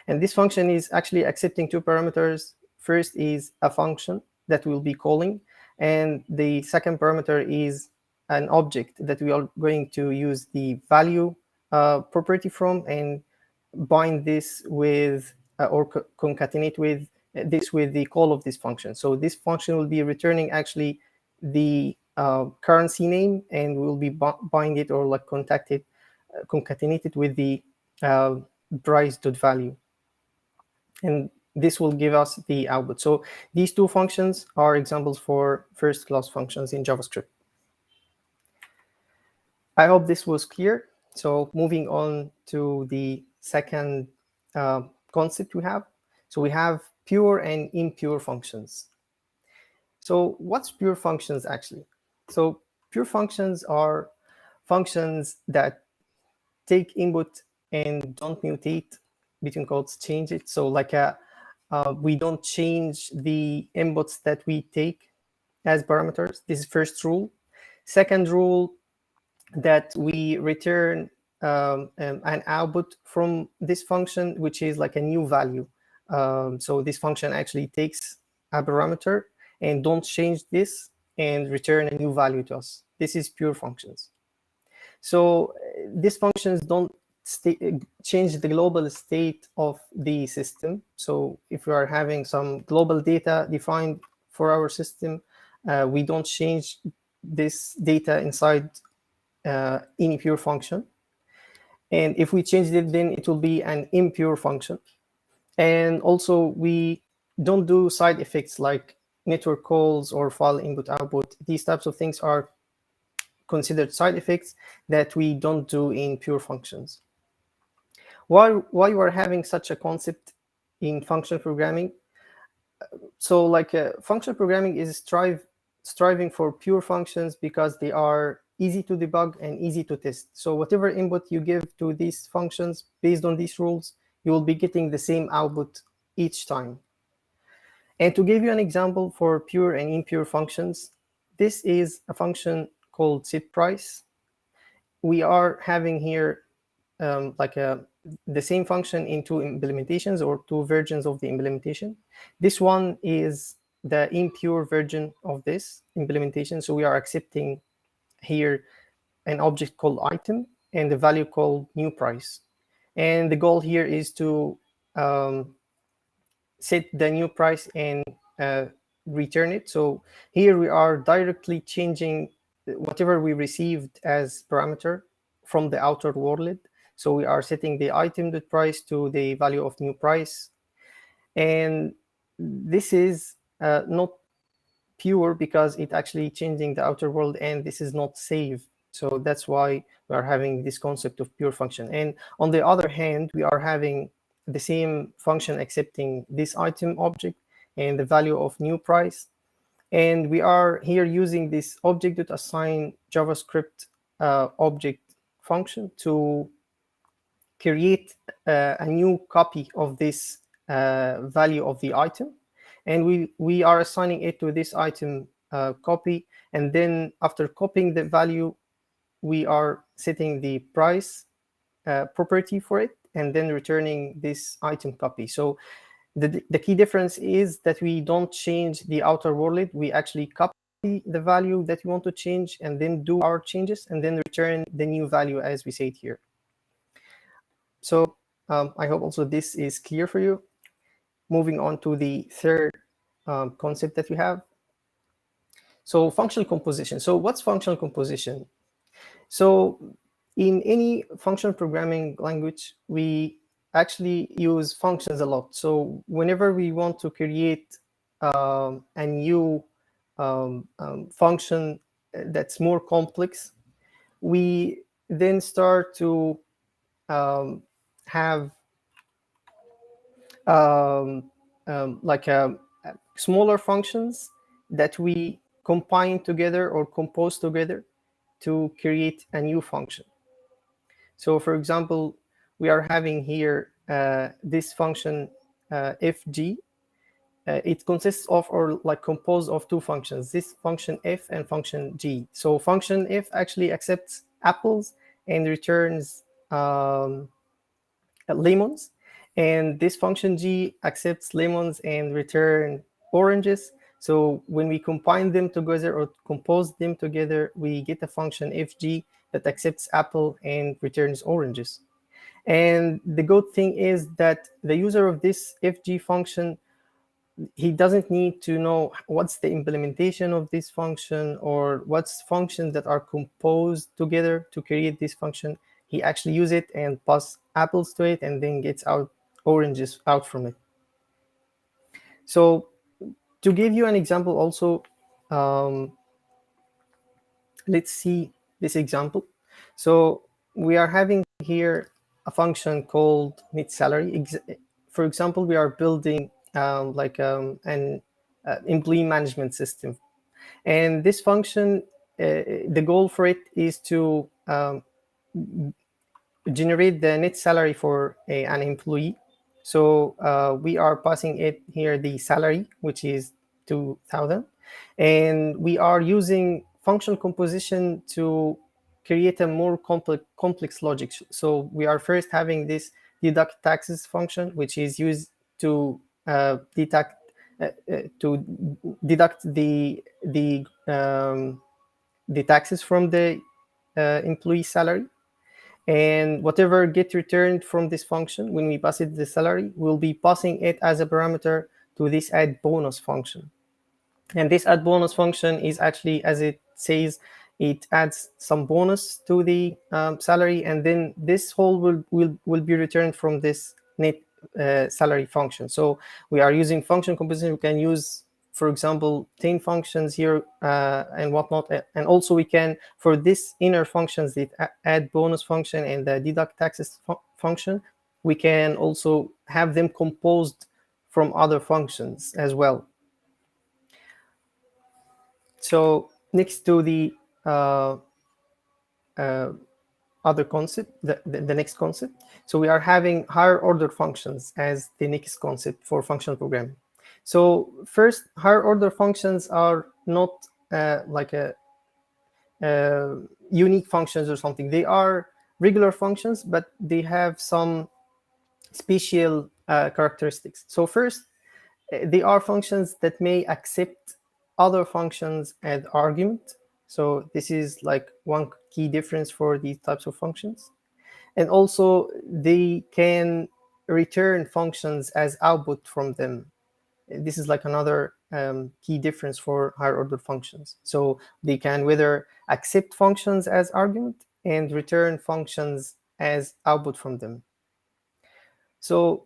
And this function is actually accepting two parameters. First is a function that we'll be calling, and the second parameter is an object that we are going to use the value property from and bind this with or concatenate with this with the call of this function. So this function will be returning actually the currency name, and we'll be bind it or like concatenate it with the price.value. And this will give us the output. So these two functions are examples for first-class functions in JavaScript. I hope this was clear. So moving on to the second concept we have. So we have pure and impure functions. So what's pure functions actually? So pure functions are functions that take input and don't mutate between quotes, change it. So like we don't change the inputs that we take as parameters. This is first rule. Second rule, that we return an output from this function, which is like a new value. So this function actually takes a parameter and don't change this and return a new value to us. This is pure functions. So these functions don't change the global state of the system. So if we are having some global data defined for our system, we don't change this data inside any pure function. And if we change it, then it will be an impure function. And also, we don't do side effects like network calls or file input output. These types of things are considered side effects that we don't do in pure functions. Why we're having such a concept in function programming? So like function programming is striving for pure functions because they are easy to debug and easy to test. So whatever input you give to these functions based on these rules, you will be getting the same output each time. And to give you an example for pure and impure functions, this is a function called setPrice. We are having here the same function in two implementations or two versions of the implementation. This one is the impure version of this implementation. So we are accepting here an object called item and the value called new price. And the goal here is to set the new price and return it. So here we are directly changing whatever we received as parameter from the outer world. So we are setting the item.price to the value of new price. And this is not pure because it actually changing the outer world, and this is not safe. So that's why we are having this concept of pure function. And on the other hand, we are having the same function accepting this item object and the value of new price. And we are here using this object.assign JavaScript object function to create a new copy of this value of the item. And we are assigning it to this item copy. And then after copying the value, we are setting the price property for it and then returning this item copy. So the key difference is that we don't change the outer world. We actually copy the value that we want to change and then do our changes and then return the new value as we say it here. So I hope also this is clear for you. Moving on to the third concept that we have. So functional composition. So what's functional composition? So in any functional programming language, we actually use functions a lot. So whenever we want to create a new function that's more complex, we then start to have like smaller functions that we combine together or compose together to create a new function. So for example, we are having here this function fg. It consists of, or like composed of, two functions, this function f and function g. So function f actually accepts apples and returns lemons, and this function g accepts lemons and return oranges. So when we combine them together or compose them together, we get a function fg that accepts apple and returns oranges. And the good thing is that the user of this fg function, he doesn't need to know what's the implementation of this function or what's functions that are composed together to create this function. He actually use it and pass apples to it and then gets out oranges out from it. So to give you an example also, let's see this example. So we are having here a function called net salary. For example, we are building an employee management system. And this function, the goal for it is to generate the net salary for an employee. So we are passing it here the salary, which is 2,000. And we are using function composition to create a more complex logic. So we are first having this deduct taxes function, which is used to deduct the taxes from the employee salary. And whatever get returned from this function, when we pass it the salary, we'll be passing it as a parameter to this add bonus function. And this add bonus function is actually, as it says, it adds some bonus to the salary, and then this whole will be returned from this net salary function. So we are using function composition. We can use, for example, 10 functions here and whatnot. And also we can, for this inner functions, the add bonus function and the deduct taxes function, we can also have them composed from other functions as well. So next to the other concept, the next concept. So we are having higher order functions as the next concept for functional programming. So first, higher order functions are not like a unique functions or something. They are regular functions, but they have some special characteristics. So first, they are functions that may accept other functions as argument. So this is like one key difference for these types of functions. And also they can return functions as output from them. This is like another key difference for higher order functions. So they can whether accept functions as argument and return functions as output from them. So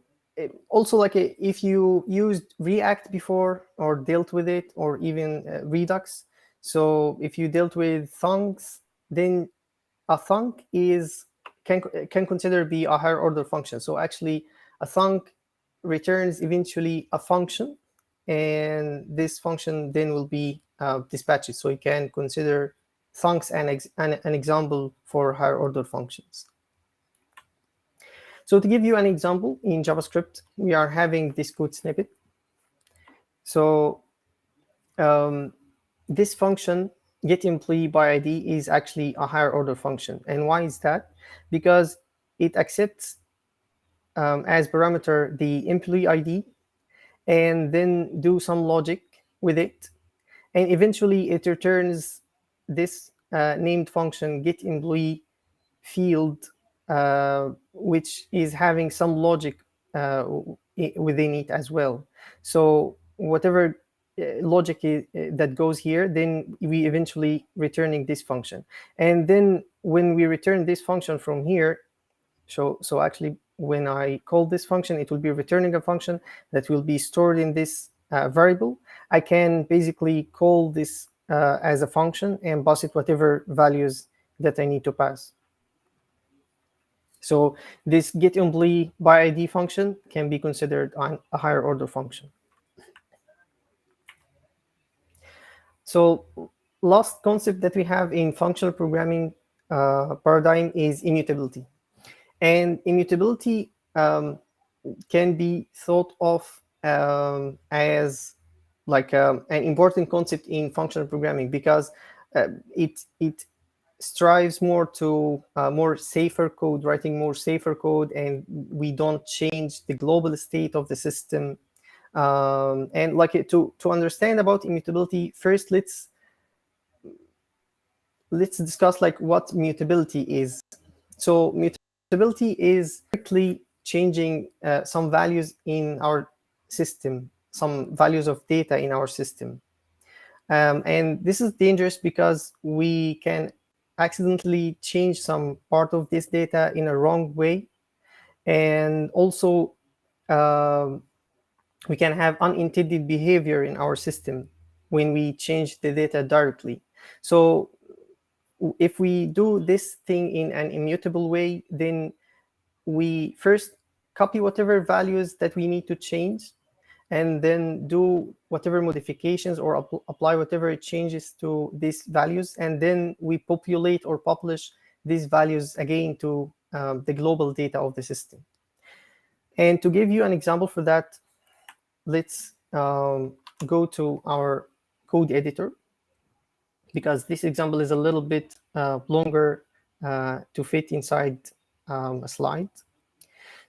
also, like if you used React before or dealt with it, or even Redux, so if you dealt with thunks, then a thunk can consider be a higher order function. So actually, a thunk returns eventually a function, and this function then will be dispatched. So you can consider thunks an example for higher order functions. So to give you an example, in JavaScript, we are having this code snippet. So this function, getEmployee by ID, is actually a higher order function. And why is that? Because it accepts as parameter the employee ID and then do some logic with it. And eventually it returns this named function getEmployee field, which is having some logic within it as well. So whatever logic that goes here, then we eventually returning this function. And then when we return this function from here, so actually when I call this function, it will be returning a function that will be stored in this variable. I can basically call this as a function and pass it whatever values that I need to pass. So this getEmployee by ID function can be considered a higher order function. So last concept that we have in functional programming paradigm is immutability. And immutability can be thought of as like an important concept in functional programming, because it strives more to more safer code, writing more safer code, and we don't change the global state of the system. And like to understand about immutability, first let's discuss like what mutability is. So mutability is quickly changing some values in our system, some values of data in our system. And this is dangerous because we can accidentally change some part of this data in a wrong way. And also, we can have unintended behavior in our system when we change the data directly. So if we do this thing in an immutable way, then we first copy whatever values that we need to change, and then do whatever modifications or apply whatever changes to these values, and then we populate or publish these values again to the global data of the system. And to give you an example for that, let's go to our code editor, because this example is a little bit longer to fit inside a slide.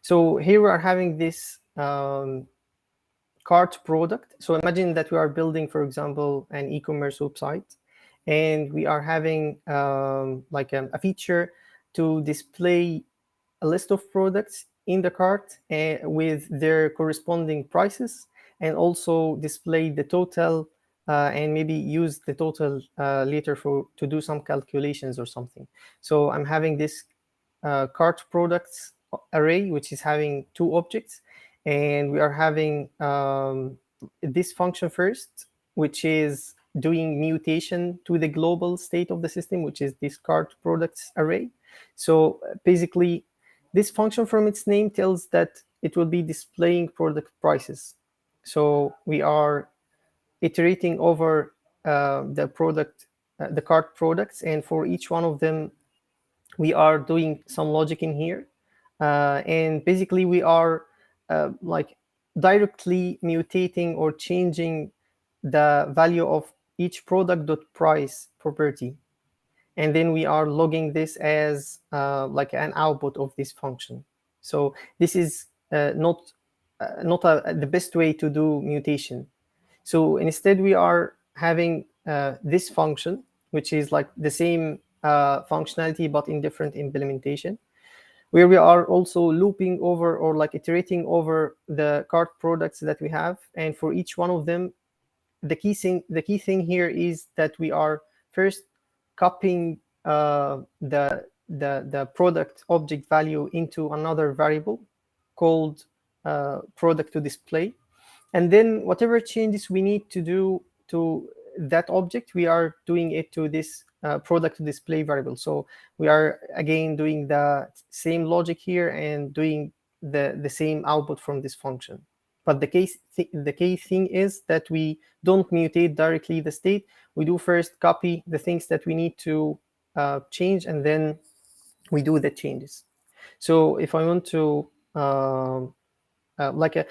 So here we are having this cart product. So imagine that we are building, for example, an e-commerce website, and we are having like a feature to display a list of products in the cart with their corresponding prices, and also display the total and maybe use the total later to do some calculations or something. So I'm having this cart products array, which is having two objects, and we are having this function first, which is doing mutation to the global state of the system, which is this cart products array. So basically, this function from its name tells that it will be displaying product prices. So we are iterating over the cart products, and for each one of them, we are doing some logic in here. And basically, we are like directly mutating or changing the value of each product.price property. And then we are logging this as like an output of this function. So this is not the best way to do mutation. So instead, we are having this function, which is like the same functionality but in different implementation, where we are also looping over or like iterating over the cart products that we have. And for each one of them, the key thing here is that we are first copying the product object value into another variable called product to display. And then whatever changes we need to do to that object, we are doing it to this product to display variable. So we are again doing the same logic here and doing the same output from this function. But the key thing is that we don't mutate directly the state. We do first copy the things that we need to change, and then we do the changes. So if I want to like a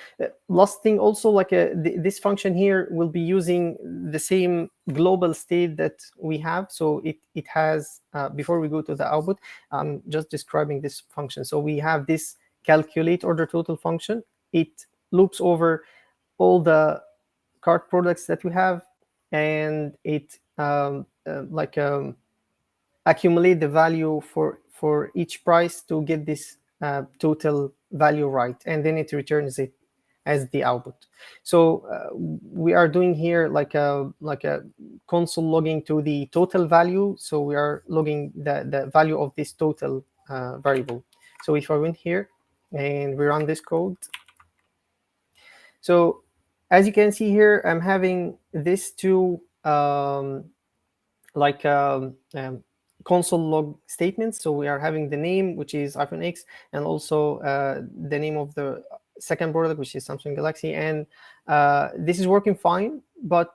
last thing also, like this function here will be using the same global state that we have. So it has before we go to the output, I'm just describing this function. So we have this calculate order total function. It loops over all the cart products that we have, and it accumulate the value for each price to get this total value right, and then it returns it as the output. So we are doing here like a console logging to the total value. So we are logging the value of this total variable. So if I went here and we run this code, so as you can see here, I'm having these two like console log statements. So we are having the name, which is iPhone X, and also the name of the second product, which is Samsung Galaxy. And this is working fine, but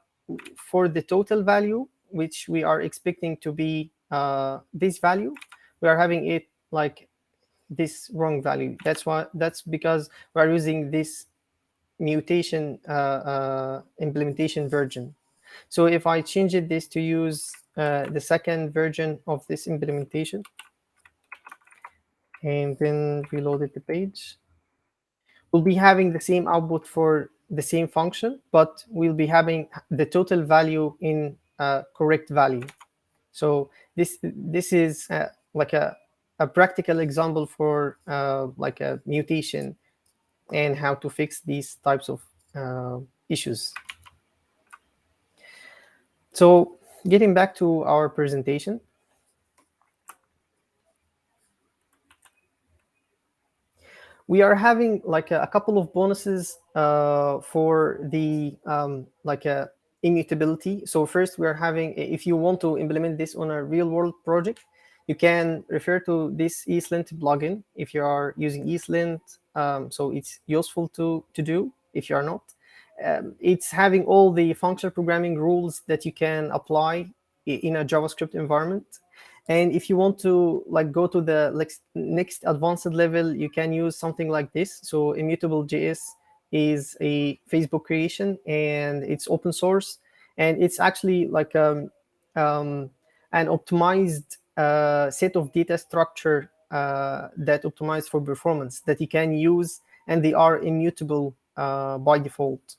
for the total value, which we are expecting to be this value, we are having it like this wrong value. That's because we are using this mutation implementation version. So if I change this to use the second version of this implementation, and then reloaded the page, we'll be having the same output for the same function, but we'll be having the total value in correct value. So this is like a practical example for like a mutation and how to fix these types of issues. So getting back to our presentation, we are having like a couple of bonuses for the like immutability. So first, we are having, if you want to implement this on a real world project, you can refer to this ESLint plugin if you are using ESLint. So it's useful to do if you are not. It's having all the functional programming rules that you can apply in a JavaScript environment. And if you want to like go to the next advanced level, you can use something like this. So Immutable.js is a Facebook creation, and it's open source, and it's actually like an optimized set of data structure that optimize for performance that you can use, and they are immutable by default.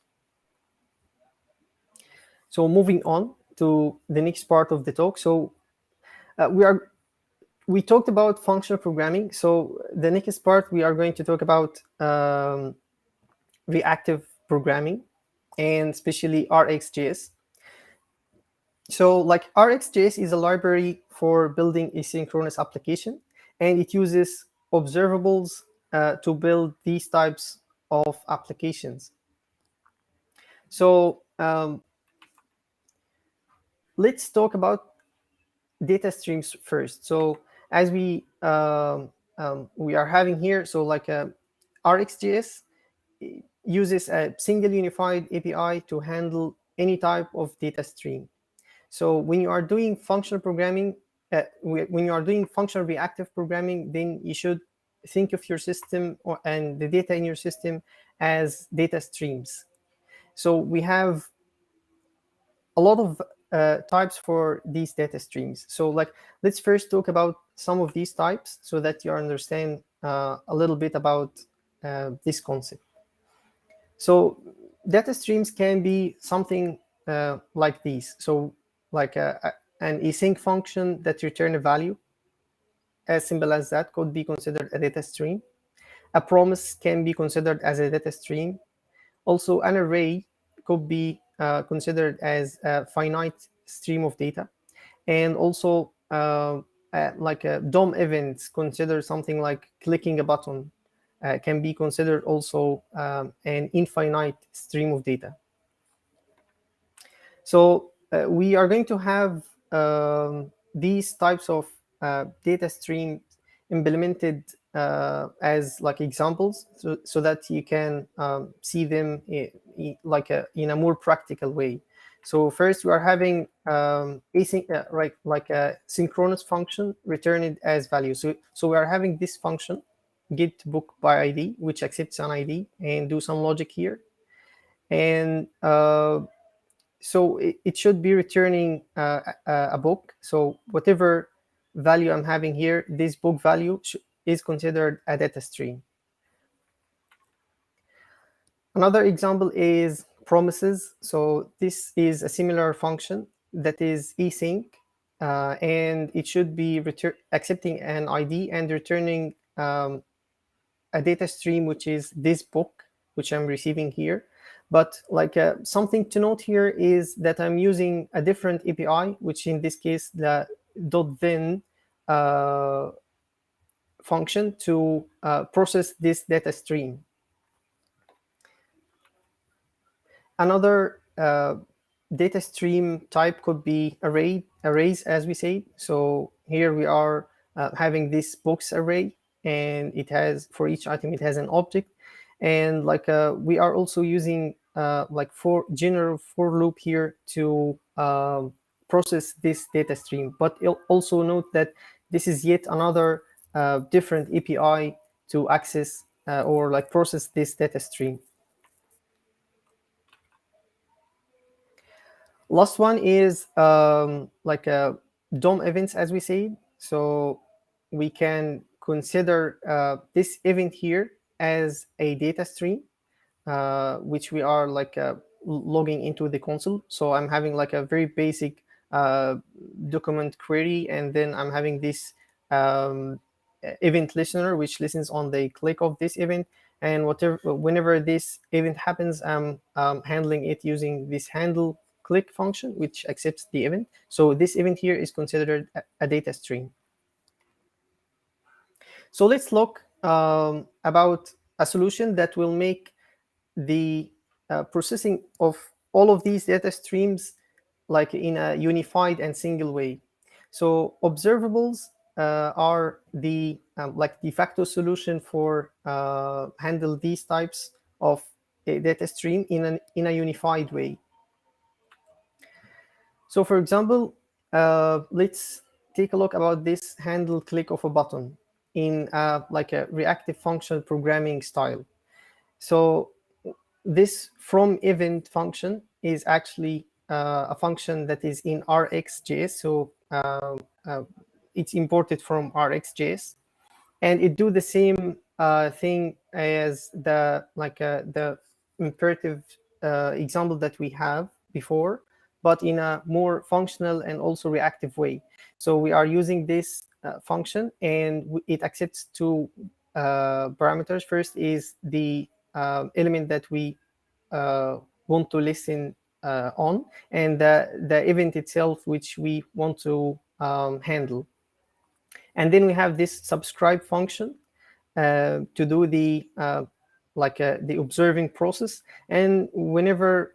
So moving on to the next part of the talk. So we talked about functional programming. So the next part, we are going to talk about reactive programming, and especially Rxjs. So like Rxjs is a library for building asynchronous application, and it uses observables to build these types of applications. So let's talk about data streams first. So as we are having here, so like Rxjs uses a single unified API to handle any type of data stream. So when you are doing functional programming, when you are doing functional reactive programming, then you should think of your system and the data in your system as data streams. So we have a lot of types for these data streams. So like, let's first talk about some of these types so that you understand a little bit about this concept. So data streams can be something like these. So like an async function that return a value, as simple as that, could be considered a data stream. A promise can be considered as a data stream. Also, an array could be considered as a finite stream of data. And also like a DOM events, consider something like clicking a button, can be considered also an infinite stream of data. So we are going to have these types of data stream implemented as like examples, so that you can see them like in a more practical way. So first, we are having like a synchronous function returned as value. So we are having this function get book by ID, which accepts an ID and do some logic here, and so it should be returning a book. So whatever value I'm having here, this book value is considered a data stream. Another example is promises. So this is a similar function that is async, and it should be accepting an ID and returning a data stream, which is this book, which I'm receiving here. But like something to note here is that I'm using a different API, which in this case, the .then function to process this data stream. Another data stream type could be array. arrays, as we say. So here we are having this box array, and it has, for each item, it has an object. And like we are also using like general for loop here to process this data stream. But also note that this is yet another different API to access or like process this data stream. Last one is like DOM events, as we say. So we can consider this event here as a data stream, which we are like logging into the console. So I'm having like a very basic document query, and then I'm having this event listener, which listens on the click of this event. And whenever this event happens, I'm handling it using this handle click function, which accepts the event. So this event here is considered a data stream. So let's look about a solution that will make the processing of all of these data streams like in a unified and single way. So observables are the like de facto solution for handle these types of a data stream in a unified way. So for example, let's take a look about this handle click of a button in like a reactive functional programming style. So this from event function is actually a function that is in Rxjs. So it's imported from Rxjs, and it do the same thing as the imperative example that we have before, but in a more functional and also reactive way. So we are using this function, and it accepts two parameters. First is the element that we want to listen on, and the event itself, which we want to handle. And then we have this subscribe function to do the the observing process. And whenever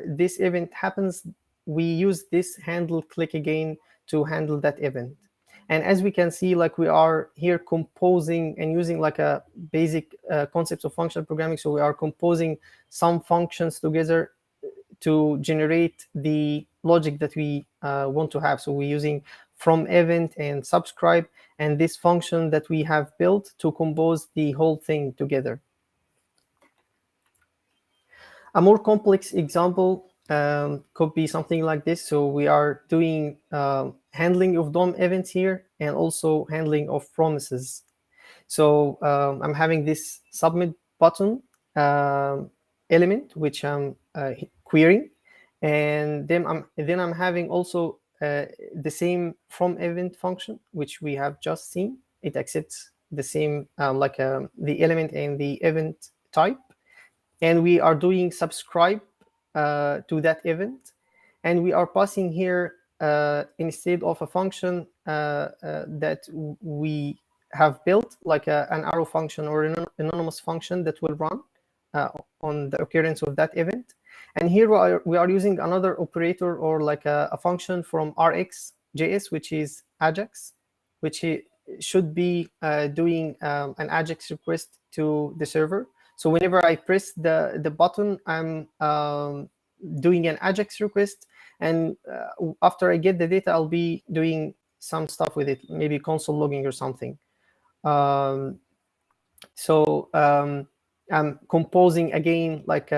this event happens, we use this handle click again to handle that event. And as we can see, like we are here composing and using like a basic concepts of functional programming. So we are composing some functions together to generate the logic that we want to have. So we're using from event and subscribe and this function that we have built to compose the whole thing together. A more complex example could be something like this. So we are doing handling of DOM events here and also handling of promises. So I'm having this submit button element, which I'm querying. And then I'm having also the same from event function, which we have just seen. It accepts the same the element and the event type. And we are doing subscribe to that event. And we are passing here, instead of a function that we have built, like an arrow function or an anonymous function that will run on the occurrence of that event. And here we are using another operator, or like a function from Rxjs, which is Ajax, which should be doing an Ajax request to the server. So whenever I press the button, I'm doing an Ajax request. And after I get the data, I'll be doing some stuff with it, maybe console logging or something. I'm composing again like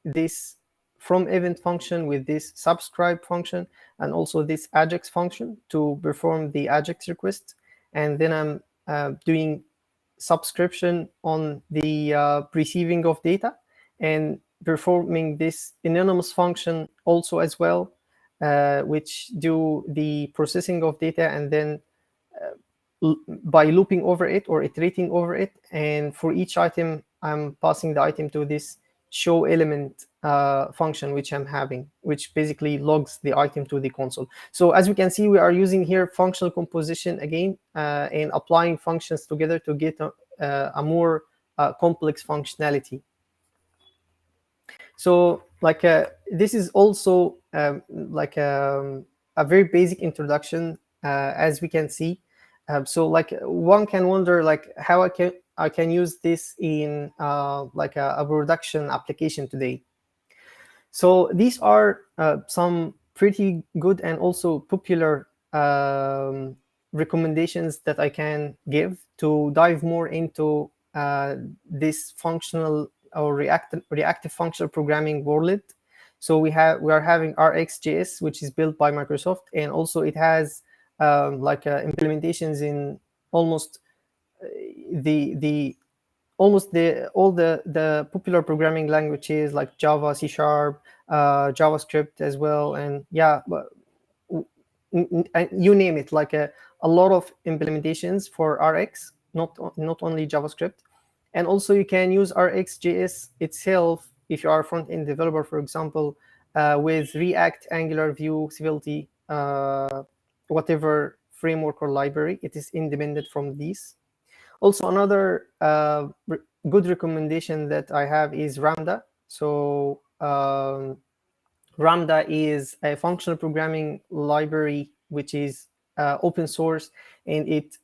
this from event function with this subscribe function and also this Ajax function to perform the Ajax request. And then I'm doing subscription on the receiving of data and performing this anonymous function also as well, which do the processing of data and then by looping over it or iterating over it. And for each item, I'm passing the item to this show element function, which I'm having, which basically logs the item to the console. So as we can see, we are using here functional composition again and applying functions together to get a more complex functionality. So like this is also like a very basic introduction, as we can see. So like one can wonder like how I can use this in like a production application today. So these are some pretty good and also popular recommendations that I can give to dive more into this functional or reactive functional programming world. So we are having Rxjs, which is built by Microsoft, and also it has like implementations in almost the almost all the popular programming languages like Java, C Sharp, JavaScript as well, and yeah, you name it, like a lot of implementations for Rx, not only JavaScript. And also you can use Rxjs itself if you are a front-end developer, for example, with React, Angular, Vue, Civility, whatever framework or library. It is independent from these. Also, another good recommendation that I have is Ramda. So Ramda is a functional programming library which is open source, and it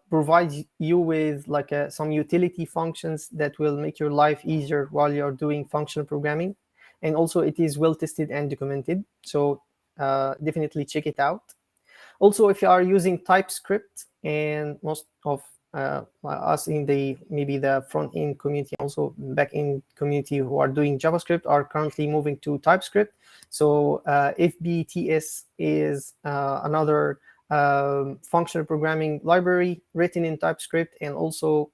provides you with like some utility functions that will make your life easier while you're doing functional programming. And also it is well tested and documented, so definitely check it out. Also, if you are using TypeScript, and most of us in maybe the front end community, also back end community who are doing JavaScript are currently moving to TypeScript. So FBTS is another functional programming library written in TypeScript, and also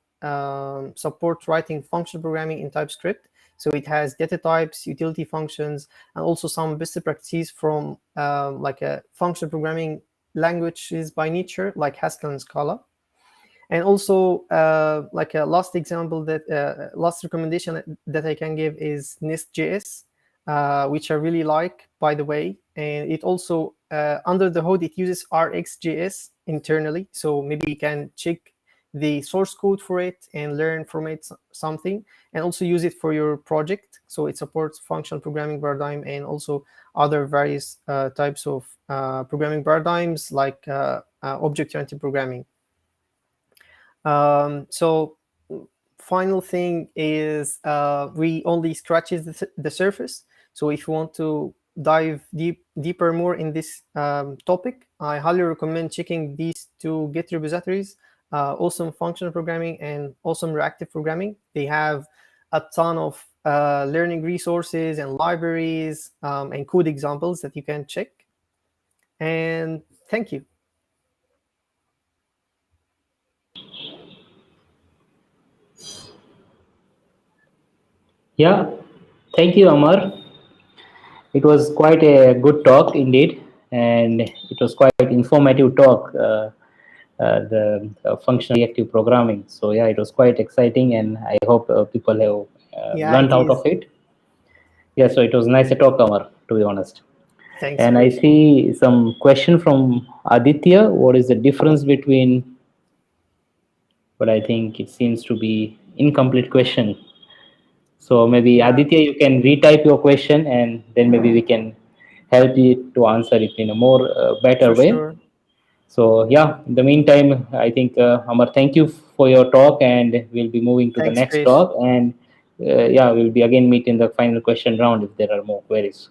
supports writing functional programming in TypeScript. So it has data types, utility functions, and also some best practices from like a functional programming languages by nature, like Haskell and Scala. And also, like a last example last recommendation that I can give is Nest.js, which I really like, by the way. And it also, under the hood, it uses Rxjs internally. So maybe you can check the source code for it and learn from it something, and also use it for your project. So it supports functional programming paradigm and also other various types of programming paradigms like object-oriented programming. So final thing is we only scratches the surface. So if you want to dive deeper more in this topic, I highly recommend checking these two Git repositories, Awesome Functional Programming and Awesome Reactive Programming. They have a ton of learning resources and libraries and code examples that you can check. And thank you. Yeah, thank you, Amar. It was quite a good talk indeed, and it was quite informative talk. The functional reactive programming. So yeah, it was quite exciting, and I hope people have Yeah, learned it out is. of it. Yeah, so it was nice to talk, Amar, to be honest. Thanks, And I guys. see some question from Aditya. What is the difference between? But I think it seems to be incomplete question. So maybe Yeah, Aditya, you can retype your question, and then maybe we can help you to answer it in a more better for way. sure. So yeah, in the meantime, I think Amar, thank you for your talk, and we'll be moving to the Thanks, next Krish. talk, and yeah, we'll be again meet in the final question round if there are more queries.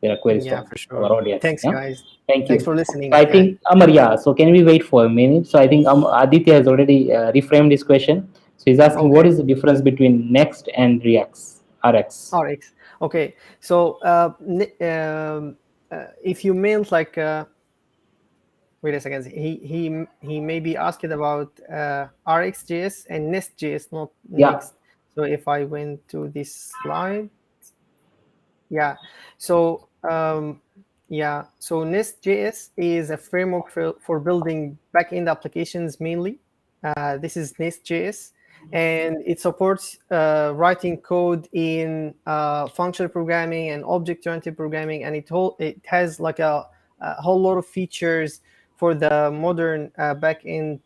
There are queries Yeah, from for our sure. audience. Thanks, Yeah, guys. thank Thanks you. for So listening. I Yeah. think Amar, yeah. So can we wait for a minute? So I think Aditya has already reframed his question. So he's asking, what Okay. is the difference between Next and Rx? Rx. Okay. So if you meant like wait a second, he maybe asked about Rxjs and Nest.js, not Yeah, Next. So if I went to this slide, yeah. So yeah. So Nest.js is a framework for building backend applications mainly. This is Nest.js, and it supports writing code in functional programming and object-oriented programming, and it has like a whole lot of features for the modern backend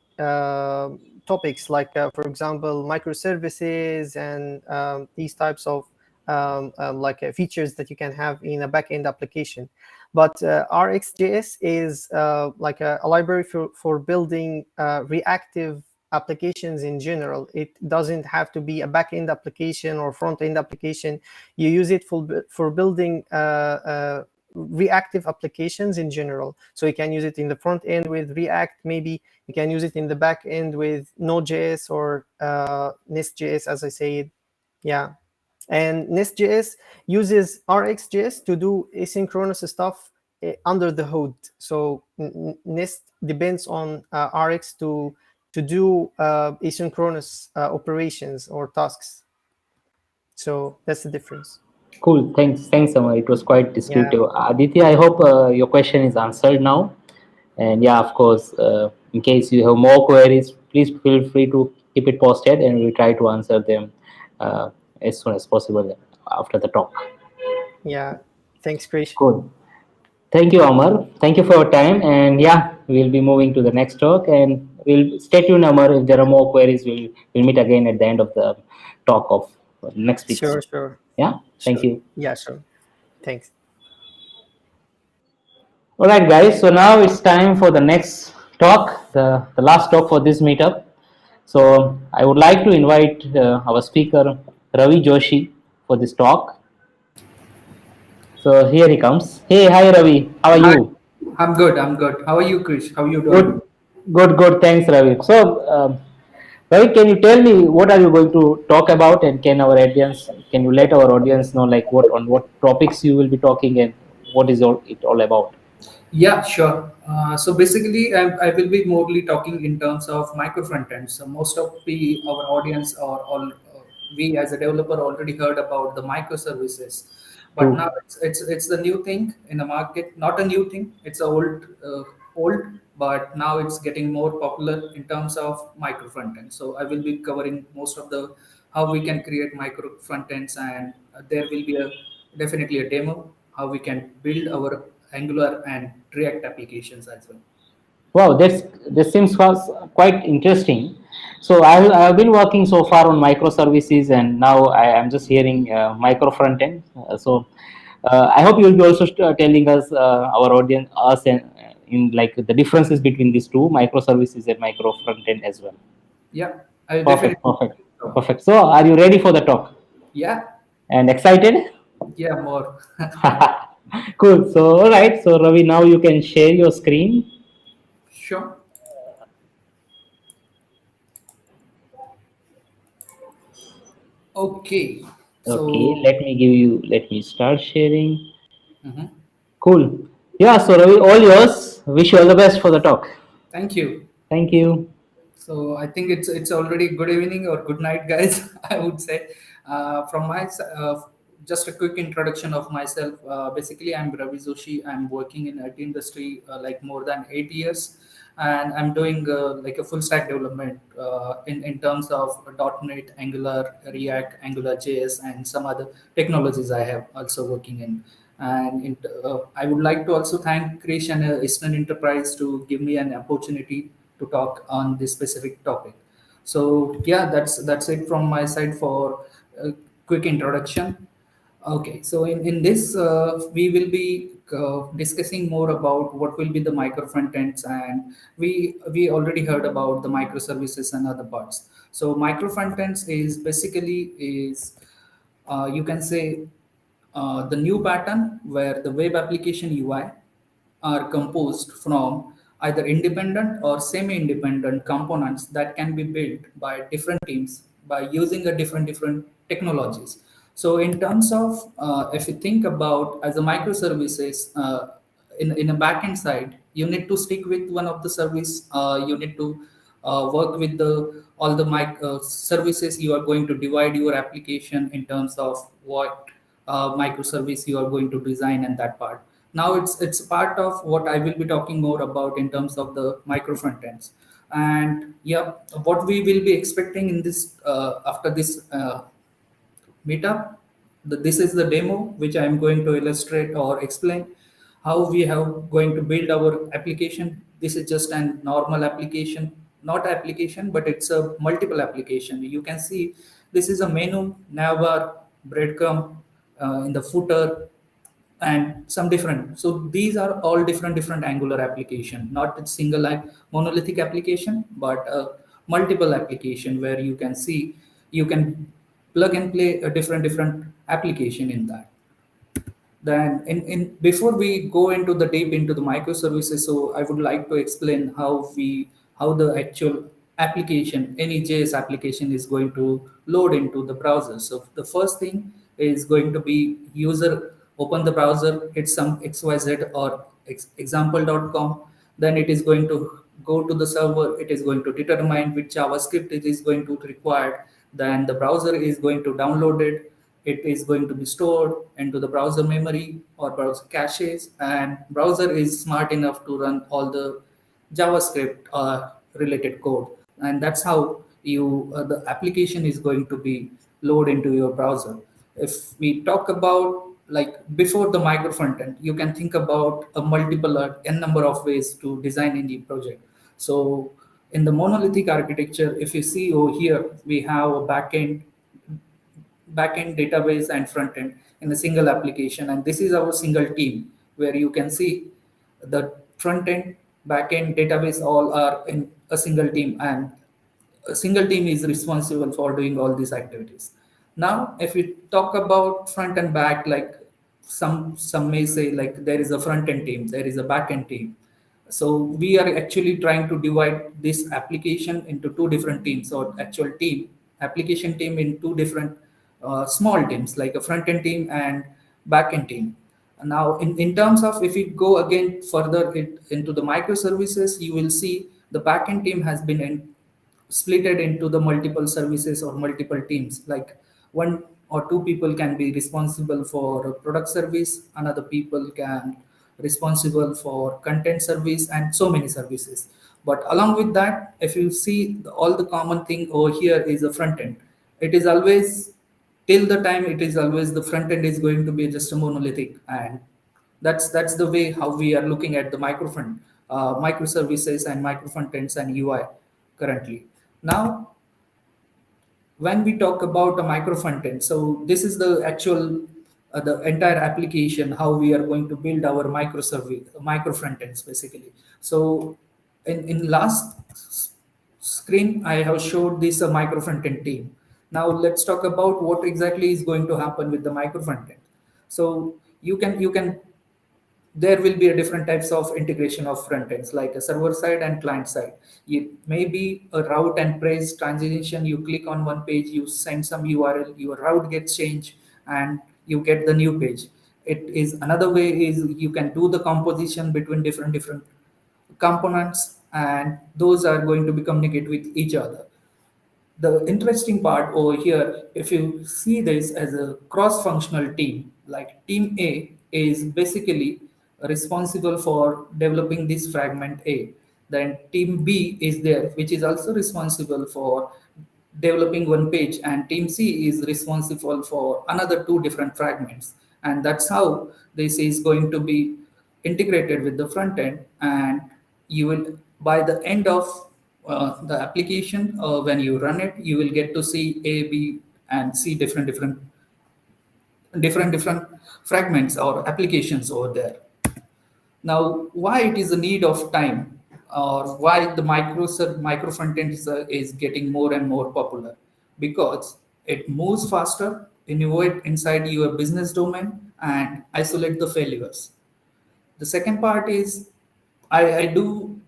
topics, like for example microservices and these types of features that you can have in a backend application. But Rxjs is like a library for building reactive applications in general. It doesn't have to be a backend application or front-end application. You use it for building reactive applications in general. So you can use it in the front end with React, maybe you can use it in the back end with Node.js or Nest.js, as I said. Yeah. And Nest.js uses Rxjs to do asynchronous stuff under the hood. So Nest depends on Rx to do asynchronous operations or tasks. So that's the difference. Cool. Thanks, Amar. It was quite Yeah. descriptive. Aditya, I hope your question is answered now. And yeah, of course, in case you have more queries, please feel free to keep it posted, and we'll try to answer them as soon as possible after the talk. Yeah. Thanks, Krish. Cool. Thank you, Amar. Thank you for your time. And yeah, we'll be moving to the next talk, and we'll stay tuned, Amar. If there are more queries, we'll meet again at the end of the talk of next week's. Sure. Yeah. Thank Sure. you. Yeah, sure. Thanks. All right, guys. So now it's time for the next talk, the last talk for this meetup. So I would like to invite our speaker, Ravi Joshi, for this talk. So here he comes. Hey, hi, Ravi. How are Hi, you? I'm good. I'm good. How are you, Krish? How are you doing? Good, good. Thanks, Ravi. So, Ravi, can you tell me what are you going to talk about, and can you let our audience know like what topics you will be talking and what is it all about? Yeah, sure. So basically, I will be morely talking in terms of micro front end. So most of our audience or all we as a developer already heard about the microservices, but True. now it's the new thing in the market. Not a new thing. It's a old, but now it's getting more popular in terms of micro front end. So I will be covering most of the how we can create micro front ends, and there will be a definitely a demo how we can build our Angular and React applications as well. Wow, this seems was quite interesting. So I've been working so far on microservices, and now I am just hearing micro front end. I hope you will be also telling us our audience us and in like the differences between these two microservices and micro front end as well. Yeah, I Perfect, definitely. perfect, perfect. So are you ready for the talk Yeah, and excited? yeah, more. Cool. So all right. So Ravi, now you can share your screen. Sure. Okay. Okay, So, let me start sharing. mhm. Cool. Yeah, so Ravi, all yours. Wish you all the best for the talk. Thank you. Thank you. So I think it's already good evening or good night, guys. I would say from just a quick introduction of myself. Basically, I'm Ravi Joshi. I'm working in IT industry like more than 8 years, and I'm doing like a full stack development in terms of .NET, Angular, React, Angular JS, and some other technologies I have also working in. And I would like to also thank Krish and Eastern Enterprise to give me an opportunity to talk on this specific topic. So yeah, that's it from my side for a quick introduction. Okay, so in this we will be discussing more about what will be the micro front ends, and we already heard about the microservices and other parts. So micro front ends is basically is you can say the new pattern where the web application UI are composed from either independent or semi-independent components that can be built by different teams by using a different technologies. So in terms of if you think about as a microservices in a backend side, you need to stick with one of the service. You need to work with the all the services. You are going to divide your application in terms of what microservice you are going to design and that part. Now it's part of what I will be talking more about in terms of the micro front ends. And yeah, what we will be expecting in this after this meetup. This is the demo which I am going to illustrate or explain how we have going to build our application. This is just a normal application, not application, but it's a multiple application. You can see this is a menu, navbar, breadcrumb in the footer, and some different. So these are all different Angular application, not a single like monolithic application, but multiple application where you can see, you can plug and play a different application in that. Then in before we go into the deep into the microservices, so I would like to explain how the actual application, any JS application, is going to load into the browser. So the first thing is going to be user open the browser, hit some XYZ or example.com. Then it is going to go to the server, it is going to determine which JavaScript it is going to require. Then the browser is going to download it, it is going to be stored into the browser memory or browser caches, and browser is smart enough to run all the JavaScript related code, and that's how you the application is going to be load into your browser. If we talk about like before the micro frontend, you can think about a multiple n number of ways to design any project. So in the monolithic architecture, if you see over here, we have a backend database and front end in a single application, and this is our single team where you can see the front end, backend, database all are in a single team, and a single team is responsible for doing all these activities. Now if we talk about front and back, like some may say like there is a front end team, there is a back end team. So we are actually trying to divide this application into two different teams, or actual team application team in two different small teams, like a front end team and back end team. Now in terms of, if we go again further into the microservices, you will see the backend team has been splitted into the multiple services or multiple teams. Like one or two people can be responsible for a product service, another people can responsible for content service, and so many services. But along with that, if you see all the common thing over here is a front end. It is always, till the time it is always, the front end is going to be just a monolithic, and that's the way how we are looking at the microservices and micro front ends and UI currently. Now when we talk about a micro front end, so this is the actual the entire application, how we are going to build our micro front ends basically. So in last screen I have showed this micro front end team. Now let's talk about what exactly is going to happen with the micro front end. So you can there will be a different types of integration of front ends, like a server side and client side. It may be a route and praise transition. You click on one page, you send some URL, your route gets changed, and you get the new page. It is another way is you can do the composition between different components, and those are going to be communicate with each other. The interesting part over here, if you see this as a cross-functional team, like team A is basically responsible for developing this fragment A. Then team B is there, which is also responsible for developing one page, and team C is responsible for another two different fragments. And that's how this is going to be integrated with the front end, and you will, by the end of the application, when you run it, you will get to see A, B, and C different fragments or applications over there. Now, why it is a need of time, or why the micro front end is getting more and more popular? Because it moves faster, innovate inside your business domain, and isolate the failures. The second part is I do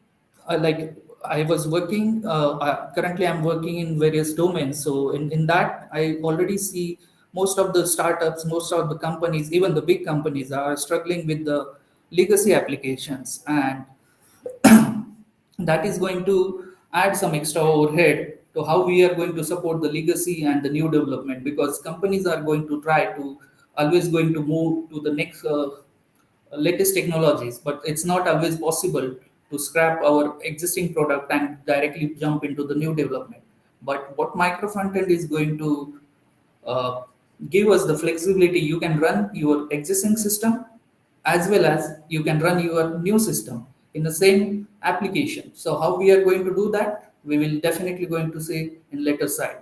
like I was working currently I'm working in various domains. So in that I already see most of the startups, most of the companies, even the big companies are struggling with the legacy applications, and that is going to add some extra overhead to how we are going to support the legacy and the new development, because companies are going to try to always going to move to the next latest technologies, but it's not always possible to scrap our existing product and directly jump into the new development. But what micro frontend is going to uh, give us the flexibility, you can run your existing system as well as you can run your new system in the same application. So how we are going to do that, we will definitely going to see in later side.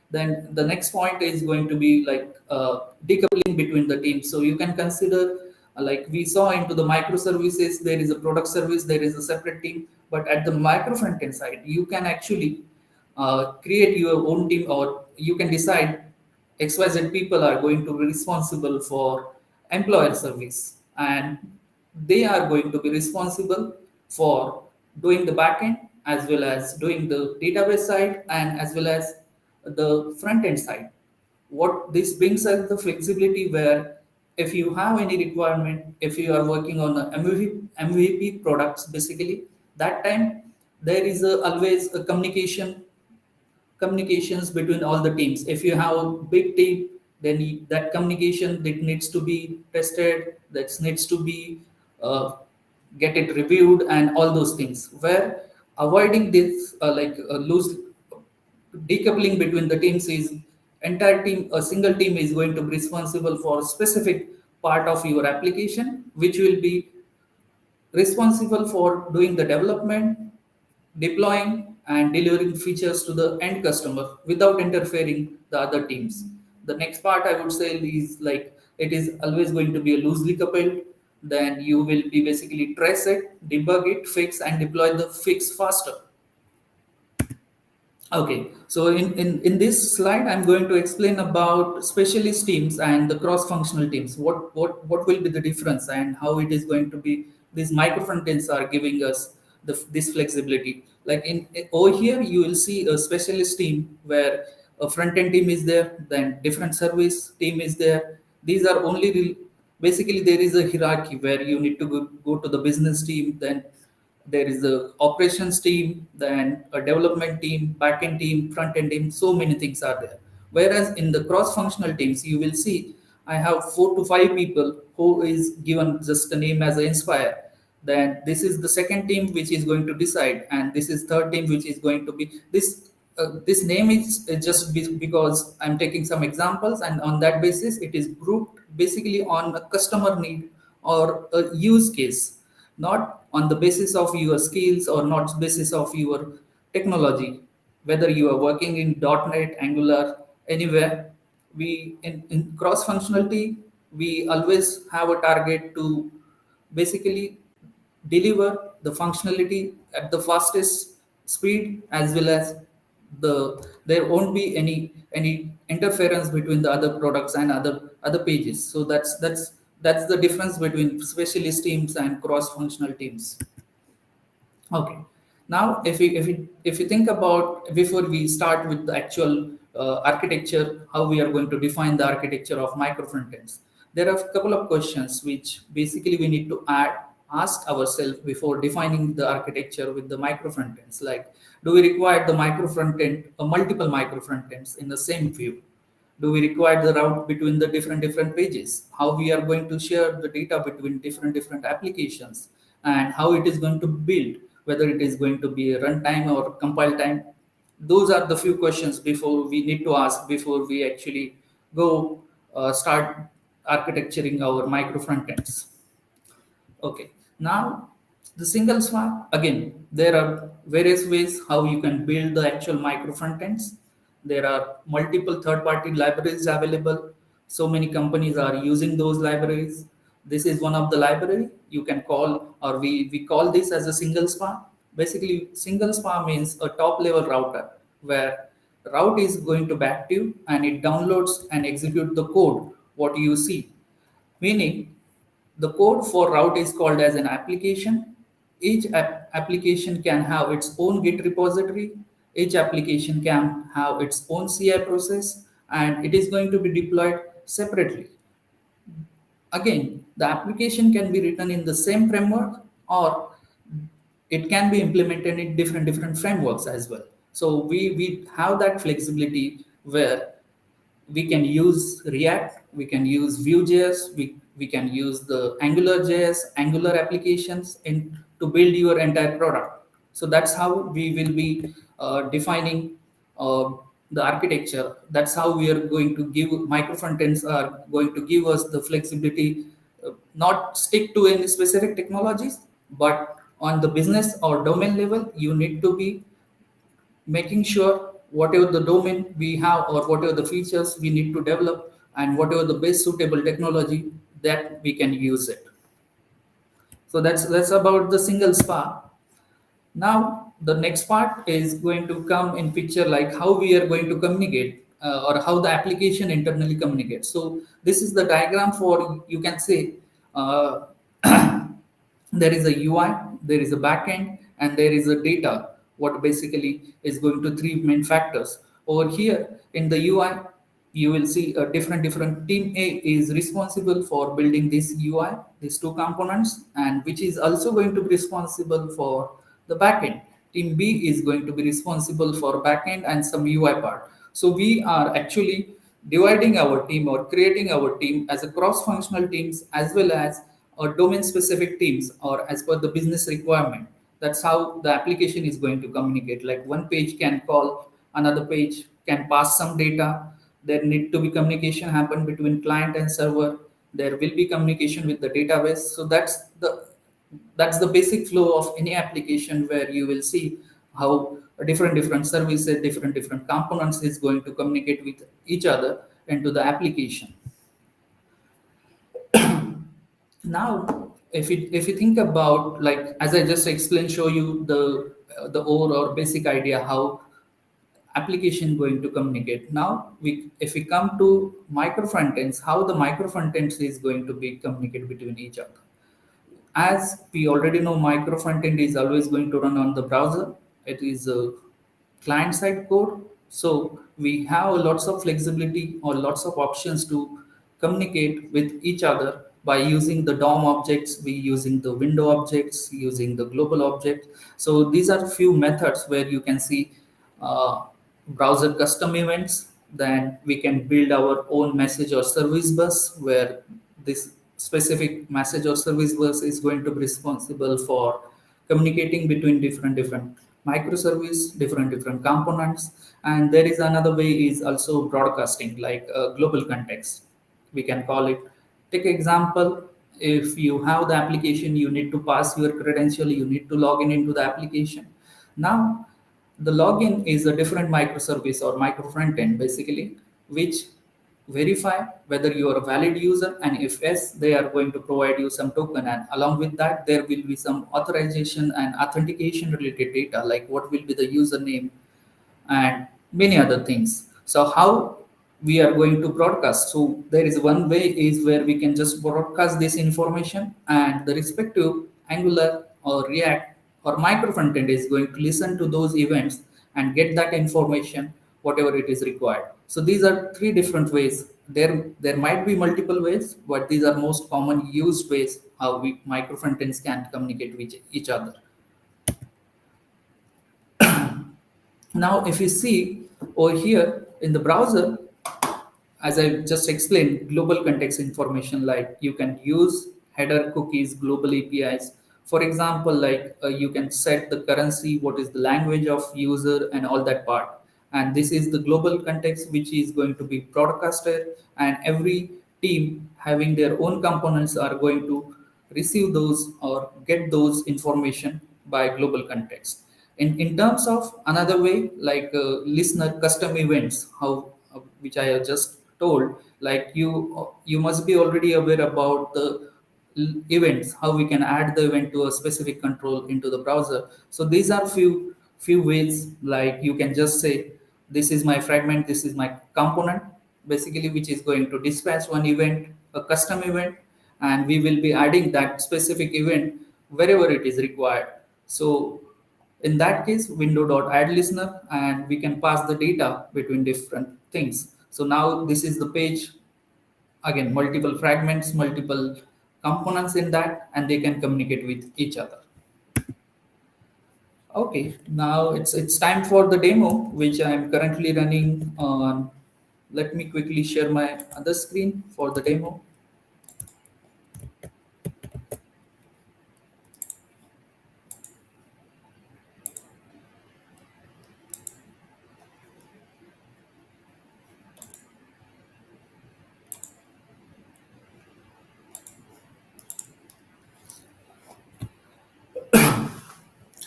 Then the next point is going to be like decoupling between the teams. So you can consider like we saw into the microservices, there is a product service, there is a separate team. But at the micro front end side, you can actually create your own team, or you can decide XYZ people are going to be responsible for employer service, and they are going to be responsible for doing the backend as well as doing the database side and as well as the front end side. What this brings us the flexibility where if you have any requirement, if you are working on a MVP products, basically that time there is always a communications between all the teams. If you have a big team, then that communication that needs to be tested, that needs to be get it reviewed, and all those things. Where avoiding this loose decoupling between the teams is entire team, a single team is going to be responsible for specific part of your application, which will be responsible for doing the development, deploying, and delivering features to the end customer without interfering the other teams. The next part I would say is like it is always going to be a loosely coupled. Then you will be basically trace it, debug it, fix, and deploy the fix faster. Okay, so in this slide, I'm going to explain about specialist teams and the cross-functional teams. What will be the difference and how it is going to be? These micro frontends are giving us this flexibility. Like over here, you will see a specialist team where a front-end team is there, then different service team is there. These are only basically there is a hierarchy where you need to go to the business team, then there is a operations team, then a development team, backend team, front end team. So many things are there. Whereas in the cross-functional teams, you will see I have 4 to 5 people who is given just a name as a Inspire. Then this is the second team which is going to decide, and this is third team which is going to be this. This name is just because I'm taking some examples, and on that basis, it is grouped basically on a customer need or a use case, not on the basis of your skills or not basis of your technology. Whether you are working in .NET, Angular, anywhere, we in cross functionality we always have a target to basically deliver the functionality at the fastest speed, as well as there won't be any interference between the other products and other pages. So that's the difference between specialist teams and cross functional teams. Okay. Now, if you think about before we start with the actual architecture, how we are going to define the architecture of micro frontends, there are a couple of questions which basically we need to ask ourselves before defining the architecture with the micro frontends. Like, do we require the micro frontend, multiple micro frontends in the same view? Do we require the route between the different pages? How we are going to share the data between different applications, and how it is going to build, whether it is going to be a runtime or compile time? Those are the few questions before we need to ask before we actually go start architecturing our micro frontends. Okay, now the single swap, again, there are various ways how you can build the actual micro frontends. There are multiple third-party libraries available. So many companies are using those libraries. This is one of the library you can call, or we call this as a single spa. Basically, single spa means a top-level router where route is going to be active and it downloads and execute the code what you see. Meaning the code for route is called as an application. Each application can have its own Git repository. Each application can have its own CI process, and it is going to be deployed separately. Again, the application can be written in the same framework, or it can be implemented in different frameworks as well. So we have that flexibility where we can use React, we can use Vue.js, we can use the AngularJS, Angular applications to build your entire product. So that's how we will be defining the architecture. That's how we are going to give micro frontends are going to give us the flexibility, not stick to any specific technologies, but on the business or domain level, you need to be making sure whatever the domain we have or whatever the features we need to develop and whatever the best suitable technology that we can use it. So that's about the single spa. Now the next part is going to come in picture, like how we are going to communicate or how the application internally communicates. So this is the diagram for, you can say, uh, there is a UI, there is a backend, and there is a data. What basically is going to three main factors. Over here in the UI, you will see a different team. A is responsible for building this UI, these two components, and which is also going to be responsible for the backend. Team B is going to be responsible for backend and some UI part. So we are actually dividing our team or creating our team as a cross-functional teams as well as domain-specific teams or as per the business requirement. That's how the application is going to communicate. Like one page can call another page, can pass some data. There need to be communication happen between client and server. There will be communication with the database. So that's the basic flow of any application, where you will see how different services, different components is going to communicate with each other into the application. Now if you think about, like as I just explained, show you the overall basic idea how application going to communicate. Now we if we come to micro frontends, how the micro frontends is going to be communicate between each other. As we already know, micro frontend is always going to run on the browser. It is a client side code. So we have lots of flexibility or lots of options to communicate with each other by using the DOM objects, we using the window objects, using the global object. So these are few methods where you can see uh, browser custom events. Then we can build our own message or service bus, where this specific message or service bus is going to be responsible for communicating between different microservice, different components. And there is another way is also broadcasting, like global context, we can call it. Take example, if you have the application, you need to pass your credential, you need to log in into the application. Now the login is a different microservice or micro front end basically, which verify whether you are a valid user, and if yes, they are going to provide you some token, and along with that there will be some authorization and authentication related data, like what will be the username and many other things. So how we are going to broadcast? So there is one way is where we can just broadcast this information, and the respective Angular or React or micro frontend is going to listen to those events and get that information whatever it is required. So these are three different ways. There might be multiple ways, but these are most common used ways how we micro frontends can communicate with each other. Now, if you see over here in the browser, as I just explained, global context information, like you can use header cookies, global APIs. For example, like you can set the currency, what is the language of user, and all that part. And this is the global context which is going to be broadcasted, and every team having their own components are going to receive those or get those information by global context. In terms of another way, like listener custom events, how which I have just told, like you must be already aware about the events, how we can add the event to a specific control into the browser. So these are few ways, like you can just say this is my fragment, this is my component, basically, which is going to dispatch one event, a custom event, and we will be adding that specific event wherever it is required. So in that case, window.add listener, and we can pass the data between different things. So now this is the page, again, multiple fragments, multiple components in that, and they can communicate with each other. Okay, now it's time for the demo, which I'm currently running on. Let me quickly share my other screen for the demo.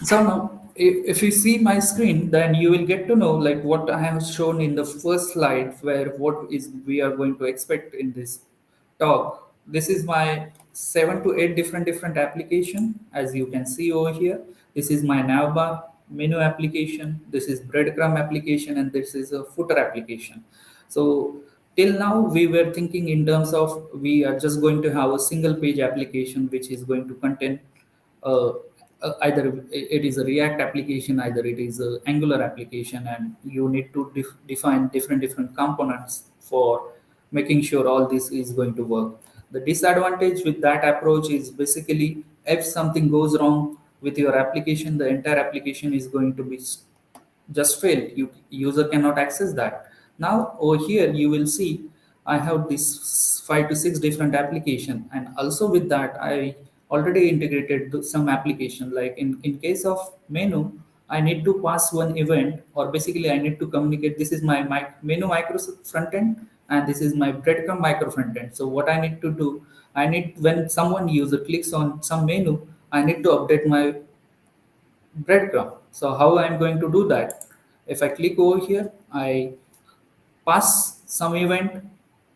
So now if you see my screen, then you will get to know like what I have shown in the first slide, where what is we are going to expect in this talk. This is my 7 to 8 different application, as you can see over here. This is my navbar menu application. This is breadcrumb application, and this is a footer application. So till now we were thinking in terms of we are just going to have a single page application which is going to contain uh, either it is a React application, either it is a Angular application, and you need to define different components for making sure all this is going to work. The disadvantage with that approach is basically if something goes wrong with your application, the entire application is going to be just failed. User cannot access that. Now over here you will see I have this 5 to 6 different application, and also with that I already integrated some application. Like in case of menu, I need to pass one event, or basically I need to communicate. This is my menu micro front end, and this is my breadcrumb micro front end. So what I need to do, I need when someone user clicks on some menu, I need to update my breadcrumb. So how I'm going to do that? If I click over here, I pass some event,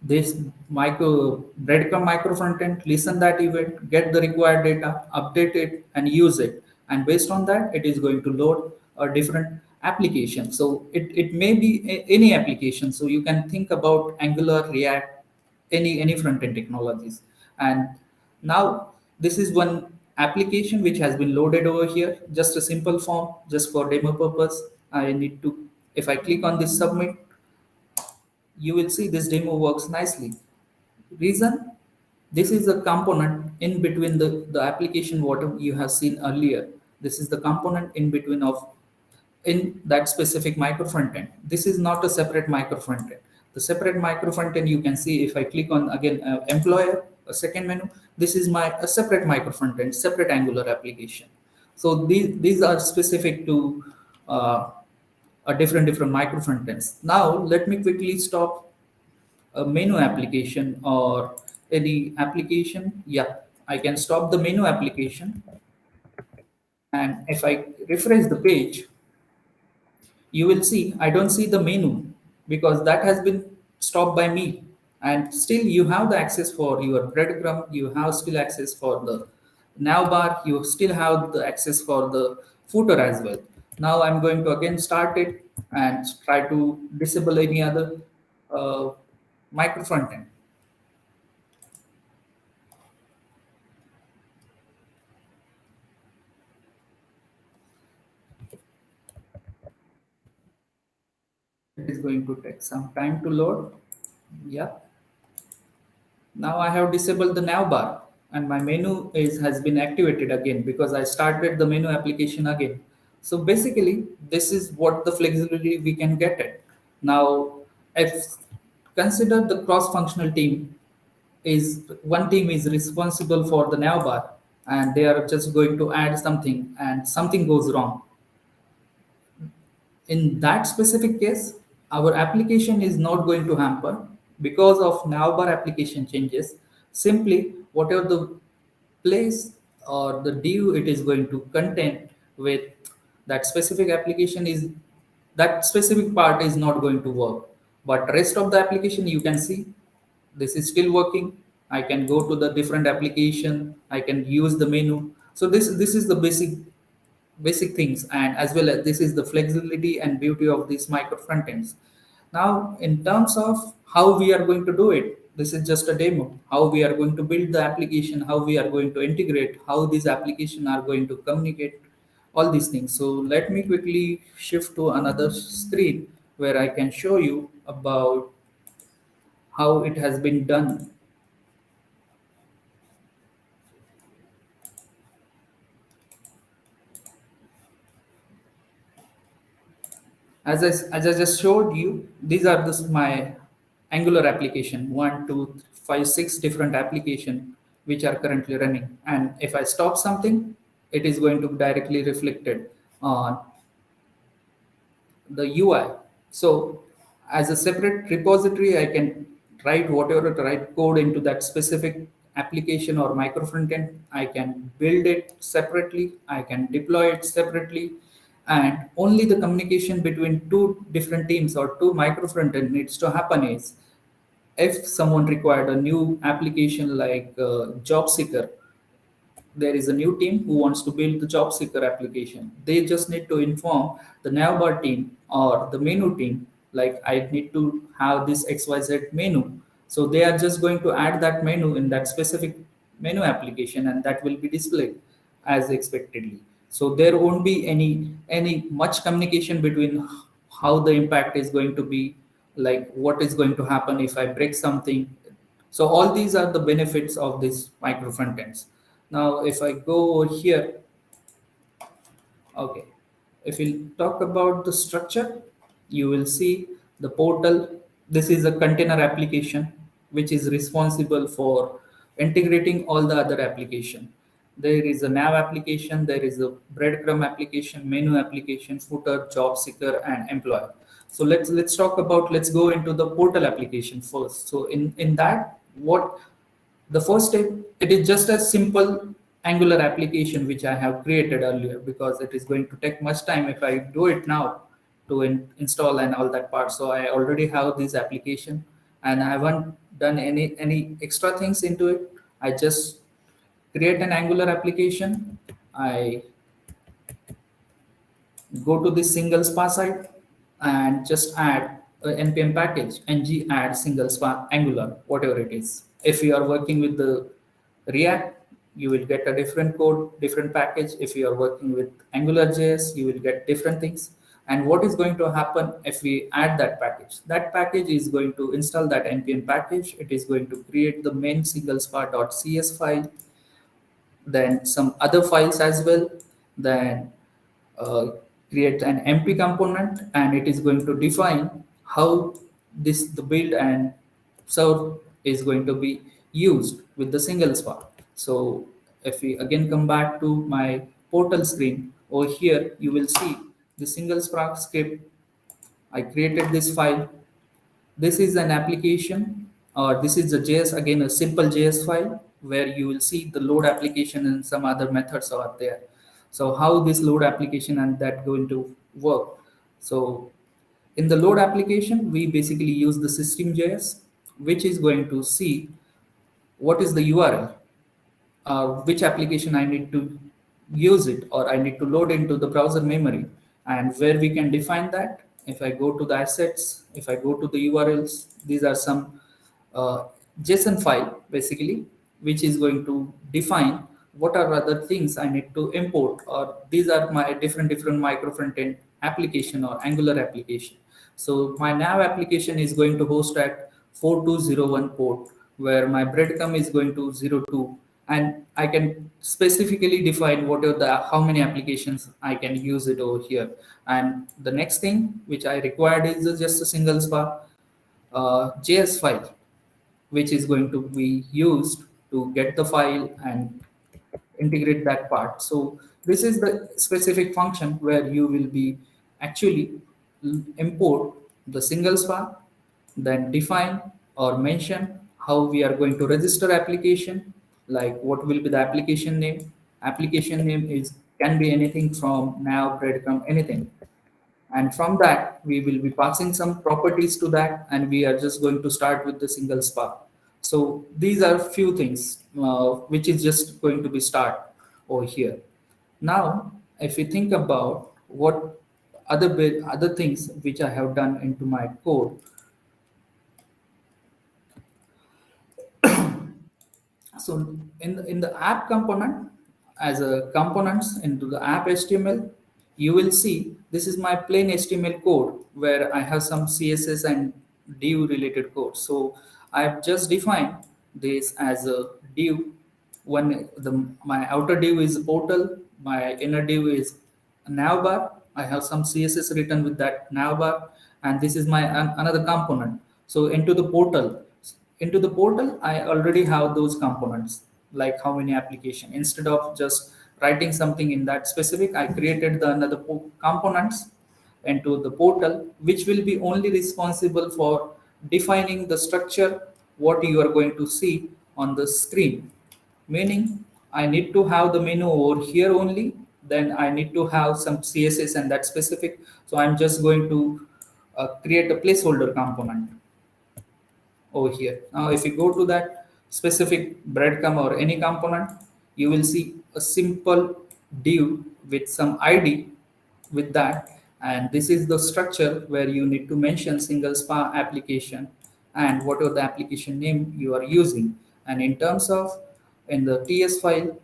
this micro breadcrumb micro frontend, listen that event, get the required data, update it, and use it. And based on that, it is going to load a different application. So it may be any application. So you can think about Angular, React, any front-end technologies. And now this is one application which has been loaded over here, just a simple form, just for demo purpose. I need to, if I click on this submit, you will see this demo works nicely. Reason, this is a component in between the application what you have seen earlier. This is the component in between of in that specific micro frontend. This is not a separate micro frontend. The separate micro frontend you can see if I click on again employer, a second menu. This is my a separate micro frontend, separate Angular application. So these are specific to a different micro frontends. Now let me quickly stop a menu application or any application. Yeah, I can stop the menu application, and if I refresh the page, you will see I don't see the menu because that has been stopped by me. And still you have the access for your breadcrumb, you have still access for the navbar, you still have the access for the footer as well. Now I'm going to again start it and try to disable any other uh, micro front end. It is going to take some time to load. Yeah. Now I have disabled the navbar, and my menu has been activated again because I started the menu application again. So basically, this is what the flexibility we can get it. Now, if consider the cross-functional team is one team is responsible for the navbar, and they are just going to add something and something goes wrong. In that specific case, our application is not going to hamper because of navbar application changes. Simply, whatever the place or the div it is going to contain with that specific application is that specific part is not going to work. But rest of the application, you can see this is still working. I can go to the different application. I can use the menu. So this is the basic things, and as well as this is the flexibility and beauty of these micro frontends. Now in terms of how we are going to do it, this is just a demo how we are going to build the application, how we are going to integrate, how these applications are going to communicate, all these things. So let me quickly shift to another screen where I can show you about how it has been done. As I just showed you, these are my Angular application, 1, 2, 5, 6 different application which are currently running. And if I stop something, it is going to be directly reflected on the UI. So as a separate repository, I can write whatever to write code into that specific application or micro frontend. I can build it separately. I can deploy it separately. and only the communication between two different teams or two micro frontend needs to happen is if someone required a new application like job seeker, there is a new team who wants to build the job seeker application. They just need to inform the navbar team or the menu team, like I need to have this XYZ menu. So they are just going to add that menu in that specific menu application, and that will be displayed as expectedly. So there won't be any much communication between how the impact is going to be, like what is going to happen if I break something. So all these are the benefits of these micro frontends. Now, if I go over here, okay, if we talk about the structure, you will see the portal. This is a container application which is responsible for integrating all the other application. There is a nav application, there is a breadcrumb application, menu application, footer, job seeker, and employer. So let's go into the portal application first. So in that, what the first step, it is just a simple Angular application which I have created earlier, because it is going to take much time if I do it now to install and all that part. So I already have this application and I haven't done any extra things into it. I just create an Angular application. I go to this single spa site and just add a npm package ng add single spa Angular, whatever it is. If you are working with the React, you will get a different code, different package. If you are working with AngularJS, you will get different things. And what is going to happen if we add that package? That package is going to install that npm package. It is going to create the main single spa.cs file, then some other files as well, then uh, create an empty component, and it is going to define how the build and serve is going to be used with the single spark. So if we again come back to my portal screen, over here you will see the single spark script. I created this file. This is an application, or this is a JS, again a simple JS file where you will see the load application and some other methods are there. So how this load application and that going to work? So in the load application, we basically use the system.js, which is going to see what is the URL, which application I need to use it, or I need to load into the browser memory, and where we can define that. If I go to the assets, if I go to the URLs, these are some JSON file basically, which is going to define what are other things I need to import, or these are my different micro frontend application or Angular application. So my nav application is going to host at 4201 port, where my breadcrumb is going to 02, and I can specifically define what are the how many applications I can use it over here. And the next thing which I required is just a single spa JS file, which is going to be used to get the file and integrate that part. So this is the specific function where you will be actually import the single spa, then define or mention how we are going to register application, like what will be the application name. Application name is can be anything from nav, breadcrumb, anything. And from that, we will be passing some properties to that, and we are just going to start with the single spark. So these are few things which is just going to be start over here. Now, if we think about what other things which I have done into my code. So in the app component, as a components into the app HTML, you will see this is my plain HTML code where I have some CSS and div related code. So I've just defined this as a div. My outer div is portal, my inner div is navbar. I have some CSS written with that navbar, and this is my another component. So into the portal, I already have those components, like how many application. Instead of just writing something in that specific, I created the another components into the portal, which will be only responsible for defining the structure, what you are going to see on the screen. Meaning, I need to have the menu over here only, then I need to have some CSS and that specific. So I'm just going to create a placeholder component over here. Now, if you go to that specific breadcrumb or any component, you will see a simple div with some ID with that. And this is the structure where you need to mention single spa application and whatever the application name you are using. And in terms of in the TS file,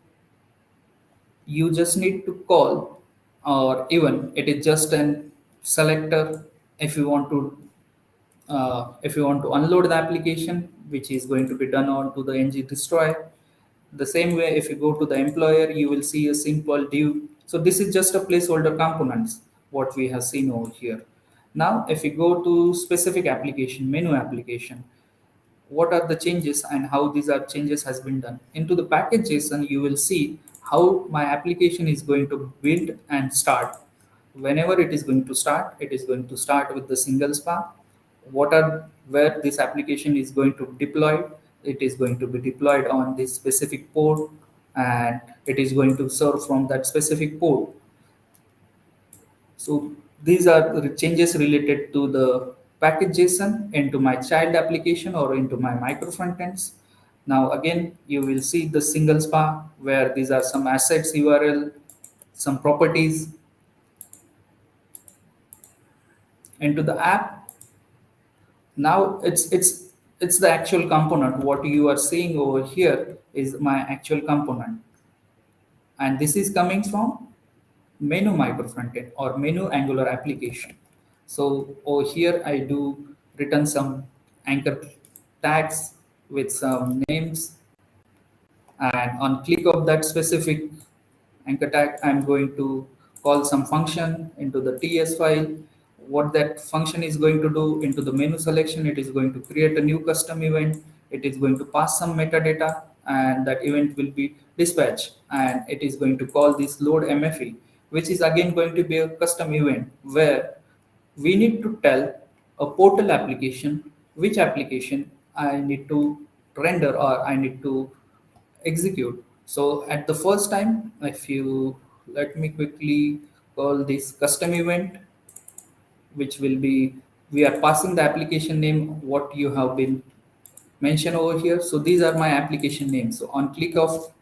you just need to call, or even it is just an selector if you want to unload the application, which is going to be done onto the ng destroy. The same way, if you go to the employer, you will see a simple div. So this is just a placeholder components what we have seen over here. Now if you go to specific application, menu application, what are the changes and how these are changes has been done into the package JSON. You will see how my application is going to build and start. Whenever it is going to start, it is going to start with the single spa. What are where this application is going to deploy? It is going to be deployed on this specific port, and it is going to serve from that specific port. So these are the changes related to the package JSON into my child application or into my micro frontends. Now again, you will see the single spa where these are some assets URL, some properties into the app. Now it's the actual component. What you are seeing over here is my actual component, and this is coming from menu micro frontend or menu angular application. So over here I do return some anchor tags with some names, and on click of that specific anchor tag, I'm going to call some function into the TS file. What that function is going to do into the menu selection, it is going to create a new custom event. It is going to pass some metadata, and that event will be dispatched, and it is going to call this load MFE, which is again going to be a custom event where we need to tell a portal application which application I need to render or I need to execute. So at the first time, if you let me quickly call this custom event, which will be, we are passing the application name what you have been mentioned over here. So these are my application names. So on click of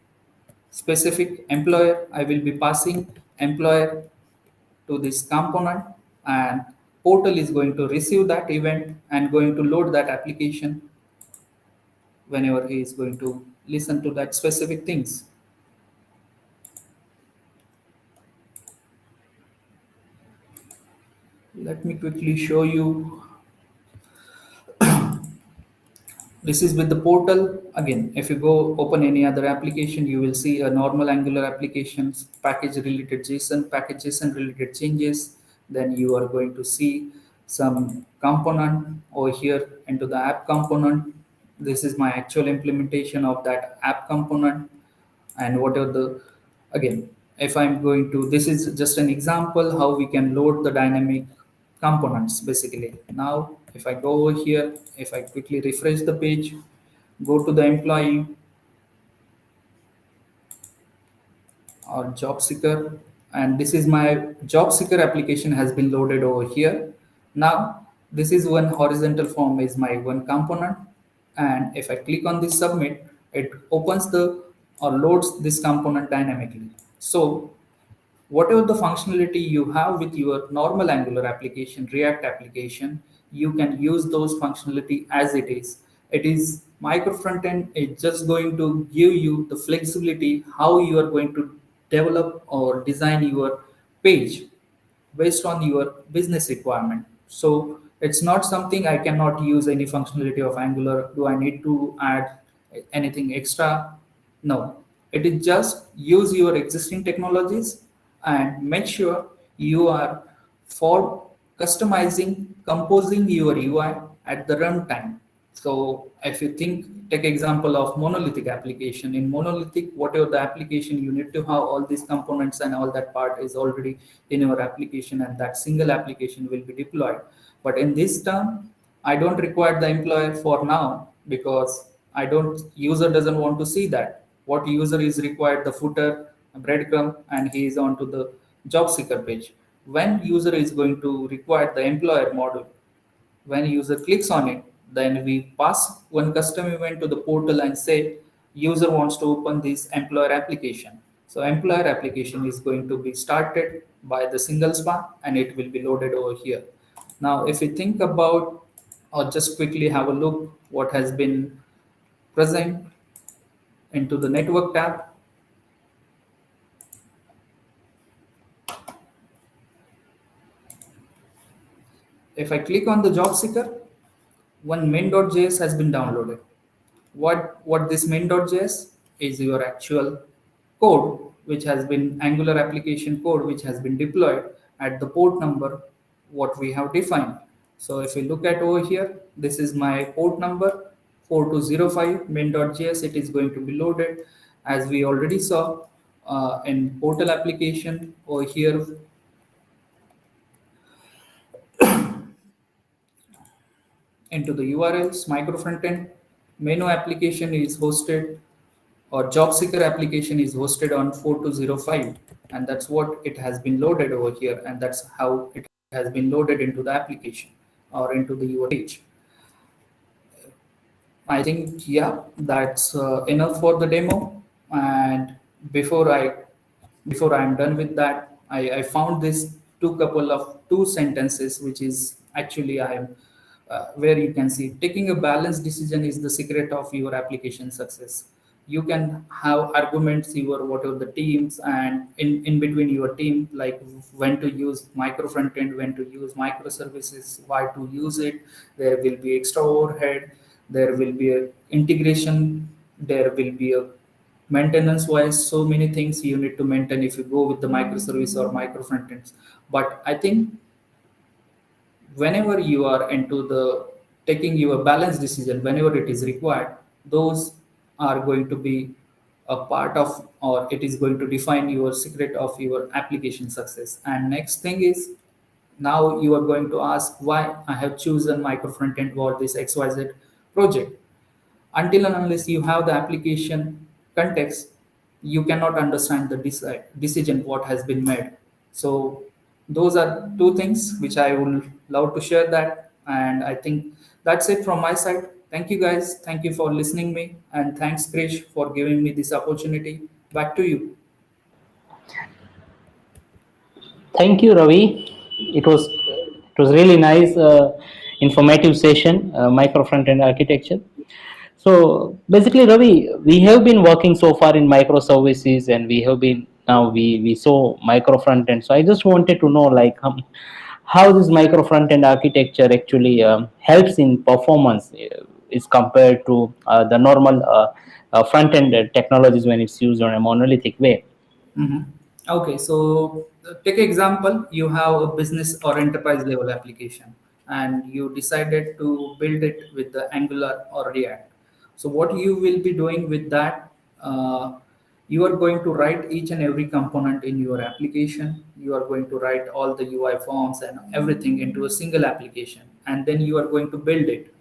specific employer, I will be passing employer to this component, and portal is going to receive that event and going to load that application whenever he is going to listen to that specific things. Let me quickly show you. This is with the portal. Again, if you go open any other application, you will see a normal Angular applications, package related JSON, package JSON related changes. Then you are going to see some component over here into the app component. This is my actual implementation of that app component. And whatever the, again, if I'm going to, this is just an example how we can load the dynamic components basically. Now if I go over here, if I quickly refresh the page, go to the employee or job seeker, and this is my job seeker application has been loaded over here. Now this is one horizontal form is my one component, and if I click on this submit, it opens the or loads this component dynamically. So whatever the functionality you have with your normal Angular application, React application, you can use those functionality as it is. It is micro frontend. It's just going to give you the flexibility how you are going to develop or design your page based on your business requirement. So it's not something I cannot use any functionality of Angular. Do I need to add anything extra? No. It is just use your existing technologies and make sure you are for customizing, composing your UI at the runtime. So if you think, take example of monolithic application. In monolithic, whatever the application, you need to have all these components and all that part is already in your application, and that single application will be deployed. But in this term, I don't require the employer for now because I don't, user doesn't want to see that. What user is required, the footer, breadcrumb and he is onto the job seeker page. When user is going to require the employer module, when user clicks on it, then we pass one custom event to the portal and say user wants to open this employer application. So employer application is going to be started by the single span and it will be loaded over here. Now, if we think about or just quickly have a look what has been present into the network tab. If I click on the job seeker, one main.js has been downloaded. What this main.js is your actual code which has been Angular application code which has been deployed at the port number what we have defined. So if you look at over here, this is my port number 4205 main.js. It is going to be loaded as we already saw in portal application over here. Into the URLs, micro frontend, menu application is hosted or job seeker application is hosted on 4205, and that's what it has been loaded over here, and that's how it has been loaded into the application or into the URL page. I think that's enough for the demo. And before I'm done with that, I found this two sentences which is actually I'm where you can see taking a balanced decision is the secret of your application success. You can have arguments your whatever the teams and in between your team, like when to use micro front end, when to use microservices, why to use it. There will be extra overhead, there will be a integration, there will be a maintenance wise, so many things you need to maintain if you go with the microservice or micro front ends. But I think whenever you are into the taking your balanced decision, whenever it is required, those are going to be a part of, or it is going to define your secret of your application success. And next thing is, now you are going to ask why I have chosen micro frontend for this XYZ project. Until and unless you have the application context, you cannot understand the decision what has been made. So those are two things which I would love to share that, and I think that's it from my side. Thank you guys, thank you for listening me, and thanks Krish for giving me this opportunity. Back to you. Thank you, Ravi. It was really nice, informative session, micro front-end architecture. So basically, Ravi, we have been working so far in microservices, and we saw micro front-end. So I just wanted to know, like, how this micro front-end architecture actually helps in performance is compared to the normal front-end technologies when it's used on a monolithic way. Mhm. Okay, so take example, you have a business or enterprise level application and you decided to build it with the Angular or React. So what you will be doing with that, you are going to write each and every component in your application. You are going to write all the UI forms and everything into a single application, and then you are going to build it,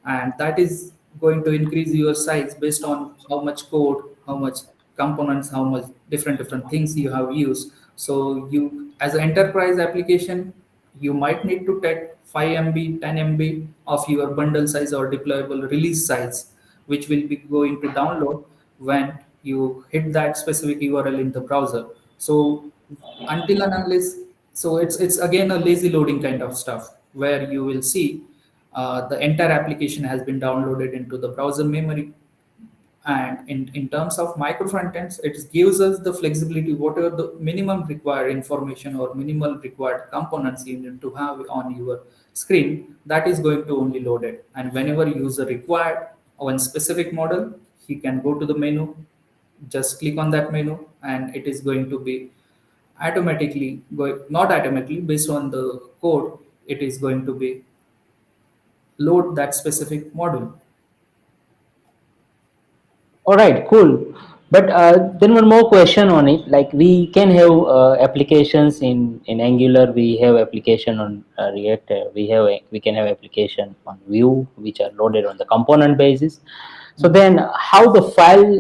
and that is going to increase your size based on how much code, how much components, how much different things you have used. So you, as an enterprise application, you might need to take 5 MB 10 MB of your bundle size or deployable release size, which will be going to download when you hit that specific URL in the browser. So until and unless, so it's again a lazy loading kind of stuff where you will see the entire application has been downloaded into the browser memory. And in terms of micro frontends, it gives us the flexibility, whatever the minimum required information or minimal required components you need to have on your screen, that is going to only load it. And whenever user required one specific model, he can go to the menu, just click on that menu, and it is going to be automatically going, not automatically, based on the code, it is going to be load that specific module. All right, cool. But then one more question on it. Like, we can have applications in Angular. We have application on React. We can have application on Vue, which are loaded on the component basis. So then, how the file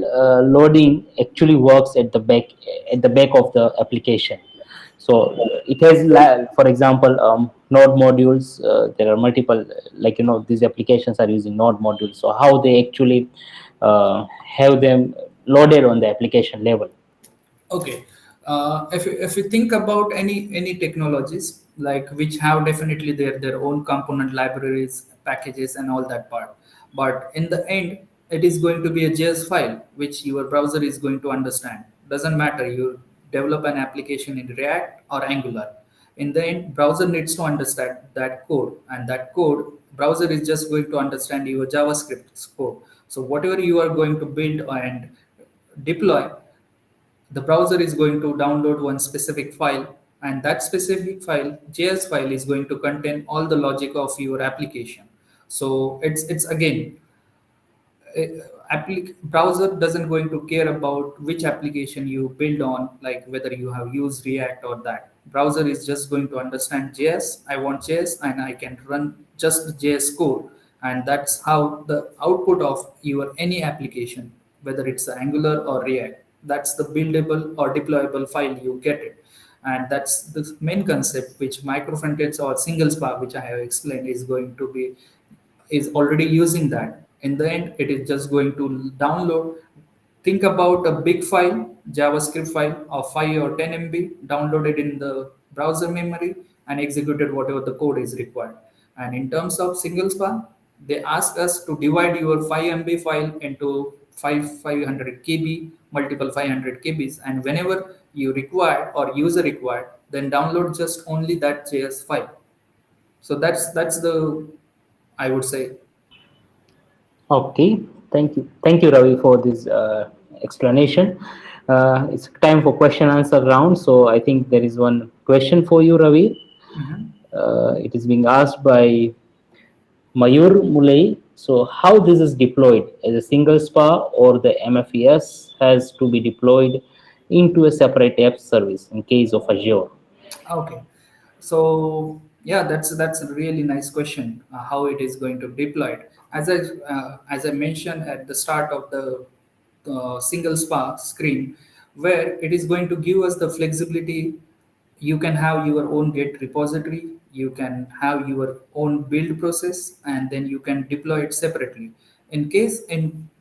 loading actually works at the back of the application. So it has, for example, Node modules. There are multiple, these applications are using Node modules. So how they actually have them loaded on the application level. Okay. If you think about any technologies like which have definitely their own component libraries, packages, and all that part, but in the end, it is going to be a JS file which your browser is going to understand. Doesn't matter you develop an application in React or Angular. In the end, browser needs to understand that code, and that code browser is just going to understand your JavaScript code. So whatever you are going to build and deploy, the browser is going to download one specific file, and that specific file, JS file, is going to contain all the logic of your application. So it's again, browser doesn't going to care about which application you build on, like whether you have used React or that. Browser is just going to understand JS. I want JS, and I can run just JS code, and that's how the output of your any application, whether it's Angular or React, that's the buildable or deployable file you get it. And that's the main concept which micro frontends or single spark, which I have explained, is going to be, is already using that. In the end, it is just going to download. Think about a big file, JavaScript file of 5 or 10 MB, downloaded in the browser memory and executed whatever the code is required. And in terms of single span, they ask us to divide your 5 MB file into 500 KB, multiple 500 KBs. And whenever you require or user required, then download just only that JS file. So that's the, I would say. Okay, thank you, Ravi, for this explanation. It's time for question answer round. So I think there is one question for you, Ravi. Mhm. It is being asked by Mayur Mulay. So how this is deployed as a single SPA, or the MFES has to be deployed into a separate app service in case of Azure? Okay. So yeah, that's a really nice question. How it is going to deploy it? As I mentioned at the start of the single spa screen, where it is going to give us the flexibility. You can have your own Git repository. You can have your own build process, and then you can deploy it separately. In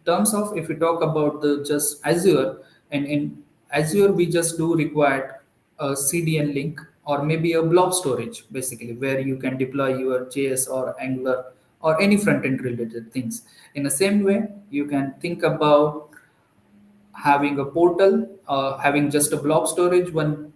terms of, if we talk about the just Azure, and in Azure we just do require a CDN link or maybe a blob storage, basically, where you can deploy your JS or Angular or any front end related things. In the same way, you can think about having a portal, having just a blob storage one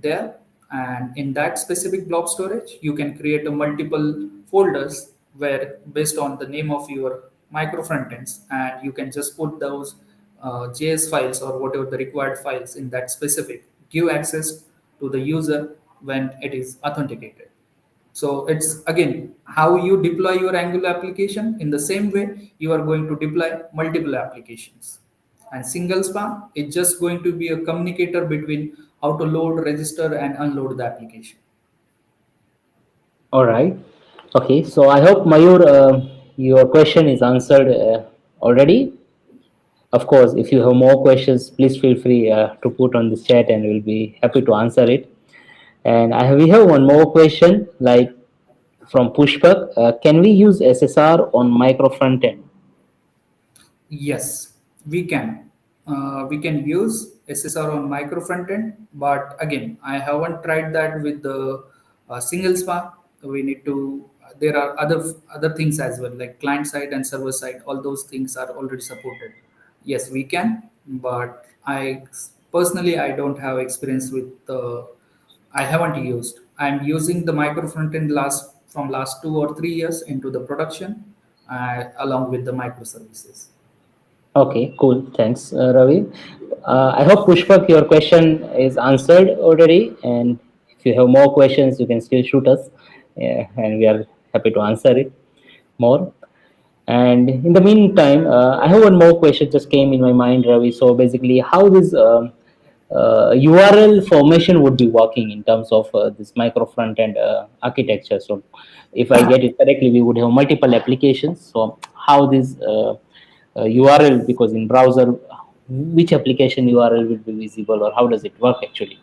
there, and in that specific blob storage you can create a multiple folders where based on the name of your micro frontends, and you can just put those JS files or whatever the required files in that specific, give access to the user when it is authenticated. So it's again how you deploy your Angular application. In the same way, you are going to deploy multiple applications. And single span is just going to be a communicator between how to load, register, and unload the application. All right. Okay. So I hope, Mayur, your question is answered already. Of course, if you have more questions, please feel free to put on the chat, and we'll be happy to answer it. And we have one more question, like from Pushpak. Can we use SSR on micro frontend? Yes, we can. We can use SSR on micro frontend, but again, I haven't tried that with the single span. We need to. There are other things as well, like client side and server side. All those things are already supported. Yes, we can, but I personally I don't have experience with. I haven't used. I'm using the micro frontend last 2 or 3 years into the production, along with the microservices. Okay, cool. Thanks, Ravi. I hope, Pushpak, your question is answered already. And if you have more questions, you can still shoot us, and we are happy to answer it more. And in the meantime, I have one more question just came in my mind, Ravi. So basically, how this URL formation would be working in terms of this micro front end architecture. So if I get it correctly, we would have multiple applications. So how this URL, because in browser, which application URL will be visible, or how does it work actually?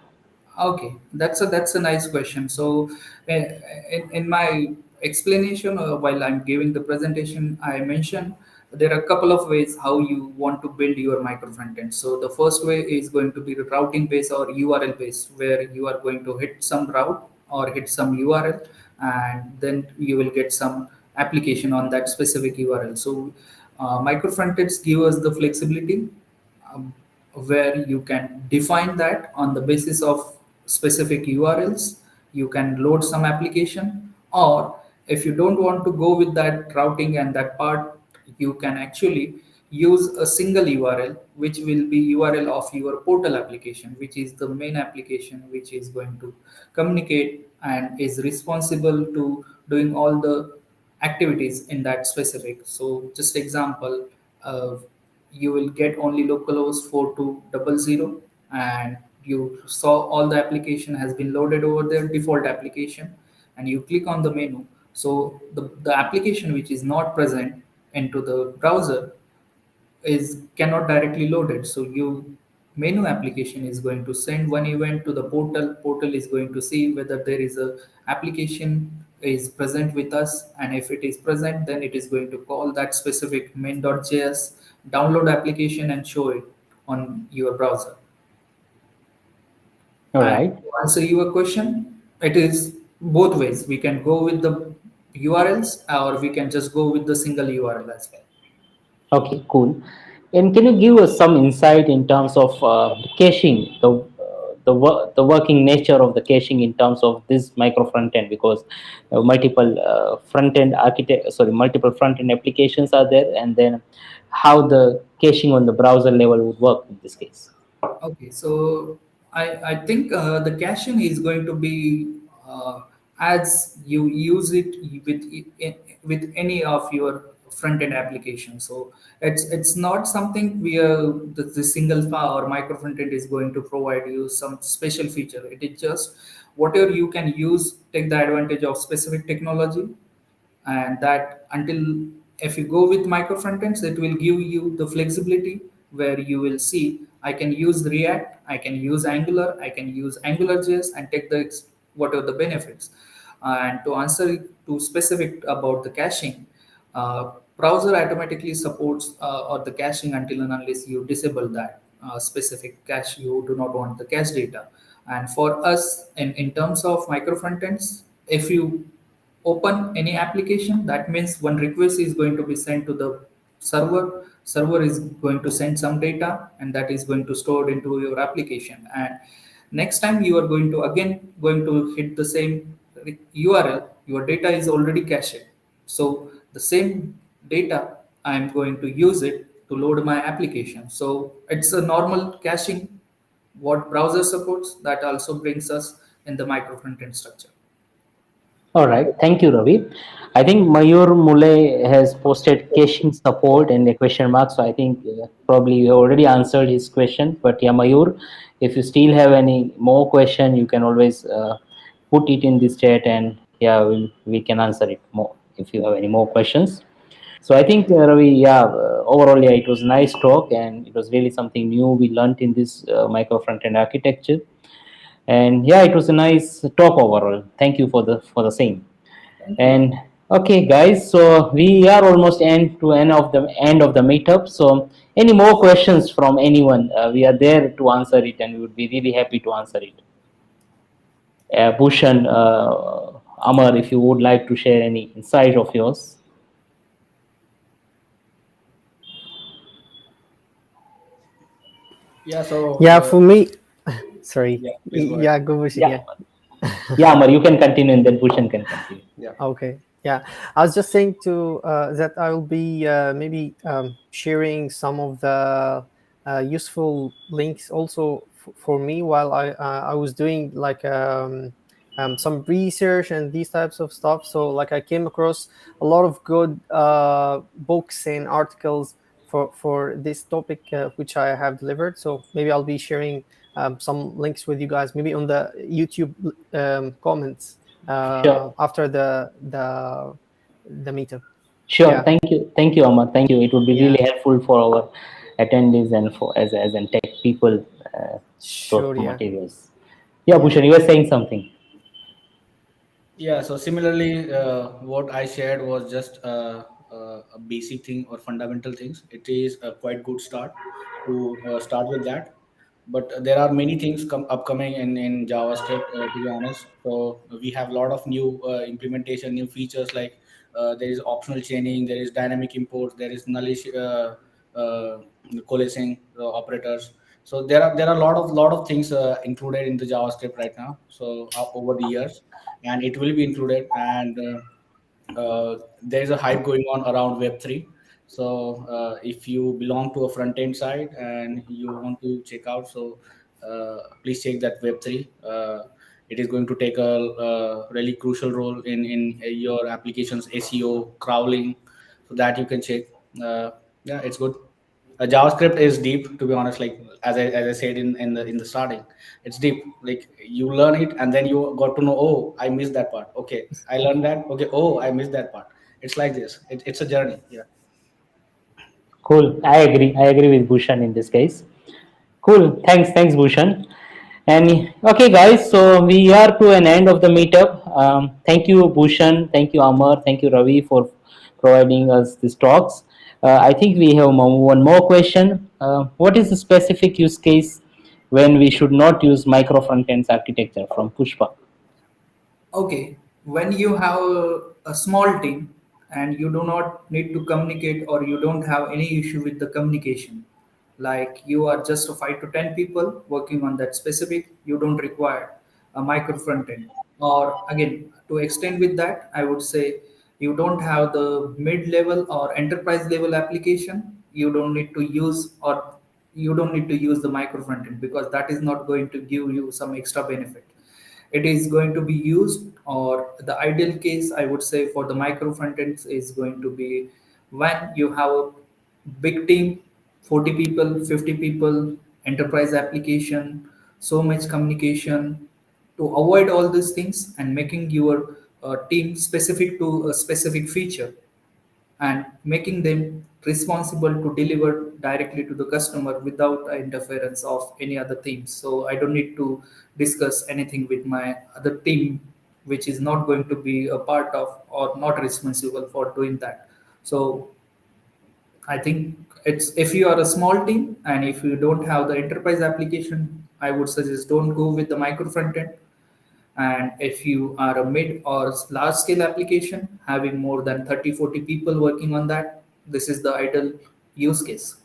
Okay, that's a nice question. So, in my explanation, while I'm giving the presentation, I mentioned there are a couple of ways how you want to build your micro frontend. So, the first way is going to be the routing based or URL based, where you are going to hit some route or hit some URL, and then you will get some application on that specific URL. So, micro frontends give us the flexibility, um, where you can define that on the basis of specific URLs. You can load some application, or if you don't want to go with that routing and that part, you can actually use a single URL, which will be URL of your portal application, which is the main application which is going to communicate and is responsible to doing all the activities in that specific. So just example, uh, you will get only localhost 4200, and you saw all the application has been loaded over their default application, and you click on the menu. So the application which is not present into the browser is cannot directly load it. So you menu application is going to send one event to the portal is going to see whether there is a application is present with us, and if it is present, then it is going to call that specific main.js download application and show it on your browser. All And right. to answer your question, it is both ways. We can go with the URLs, or we can just go with the single URL as well. Okay, cool. And can you give us some insight in terms of the caching, the working nature of the caching in terms of this micro front end? Because multiple front end multiple front end applications are there, and then how the caching on the browser level would work in this case. Okay, so I think the caching is going to be as you use it with any of your front end application. So it's not something where the single file or micro front end is going to provide you some special feature. It is just whatever you can use, take the advantage of specific technology, and that until if you go with micro frontends, it will give you the flexibility where you will see I can use React, I can use Angular, I can use AngularJS and take the what are the benefits. And to answer to specific about the caching, browser automatically supports or the caching until and unless you disable that specific cache. You do not want the cache data. And for us, in terms of micro frontends, if you open any application, that means one request is going to be sent to the server is going to send some data, and that is going to store into your application. And next time you are going to hit the same URL, your data is already cached. So the same data, I am going to use it to load my application. So it's a normal caching what browser supports, that also brings us in the micro frontend structure. All right, thank you, Ravi. I think Mayur Mule has posted caching support and a question mark. So I think probably you already answered his question. But yeah, Mayur, if you still have any more question, you can always put it in this chat, and yeah, we can answer it more if you have any more questions. So I think Ravi, yeah, overall, yeah, it was nice talk, and it was really something new we learned in this micro front end architecture. And yeah, it was a nice talk overall. Thank you for the same. Thank you. And okay, guys, so we are almost end of the meetup. So any more questions from anyone? We are there to answer it, and we would be really happy to answer it. Bhushan, Amar, if you would like to share any insight of yours. Yeah. So Yeah, for me, sorry. yeah, please go ahead. Yeah, go Bhushan, Yeah, yeah. yeah, Amar, you can continue, and then Bhushan can continue. Yeah. Okay. Yeah, I was just saying to that I will be maybe sharing some of the useful links also for me while I was doing like some research and these types of stuff. So like I came across a lot of good books and articles for this topic which I have delivered. So maybe I'll be sharing some links with you guys, maybe on the YouTube comments Sure. after the meetup. Sure. Yeah, Thank you, Amar. Thank you. It would be yeah, really helpful for our attendees and for as in tech people, those sure, yeah, materials. Yeah, yeah. Bhushan, you were saying something. Yeah, so similarly, what I shared was just a basic thing or fundamental things. It is a quite good start to start with that. But there are many things upcoming in JavaScript, to be honest. So we have a lot of new implementation, new features like there is optional chaining, there is dynamic import, there is nullish uh, coalescing operators. So there are a lot of things included in the JavaScript right now. So over the years, and it will be included. And there is a hype going on around Web3. So if you belong to a front end side and you want to check out, so please check that Web3. It is going to take a really crucial role in your application's SEO crawling, so that you can check. Uh, yeah, it's good. JavaScript is deep, to be honest. Like as I said in the starting, it's deep. Like you learn it and then you got to know. Oh, I missed that part. Okay, I learned that. Okay, oh, I missed that part. It's like this. It's a journey. Yeah. Cool. I agree. I agree with Bhushan in this case. Cool. Thanks, Bhushan. And okay, guys, so we are to an end of the meetup. Thank you, Bhushan. Thank you, Amar. Thank you, Ravi, for providing us these talks. I think we have one more question. What is the specific use case when we should not use micro frontends architecture from Pushpa? Okay, when you have a small team and you do not need to communicate or you don't have any issue with the communication, like you are just a 5 to 10 people working on that specific, you don't require a micro front end. Or again, to extend with that, I would say you don't have the mid level or enterprise level application, you don't need to use or you don't need to use the micro front end because that is not going to give you some extra benefit. It is going to be used, or the ideal case I would say for the micro frontends is going to be when you have a big team, 40 people, 50 people, enterprise application, so much communication. To avoid all these things and making your team specific to a specific feature and making them responsible to deliver directly to the customer without interference of any other teams. So I don't need to discuss anything with my other team, which is not going to be a part of or not responsible for doing that. So I think it's if you are a small team and if you don't have the enterprise application, I would suggest don't go with the micro front end. And if you are a mid or large scale application having more than 30, 40 people working on that, this is the ideal use case.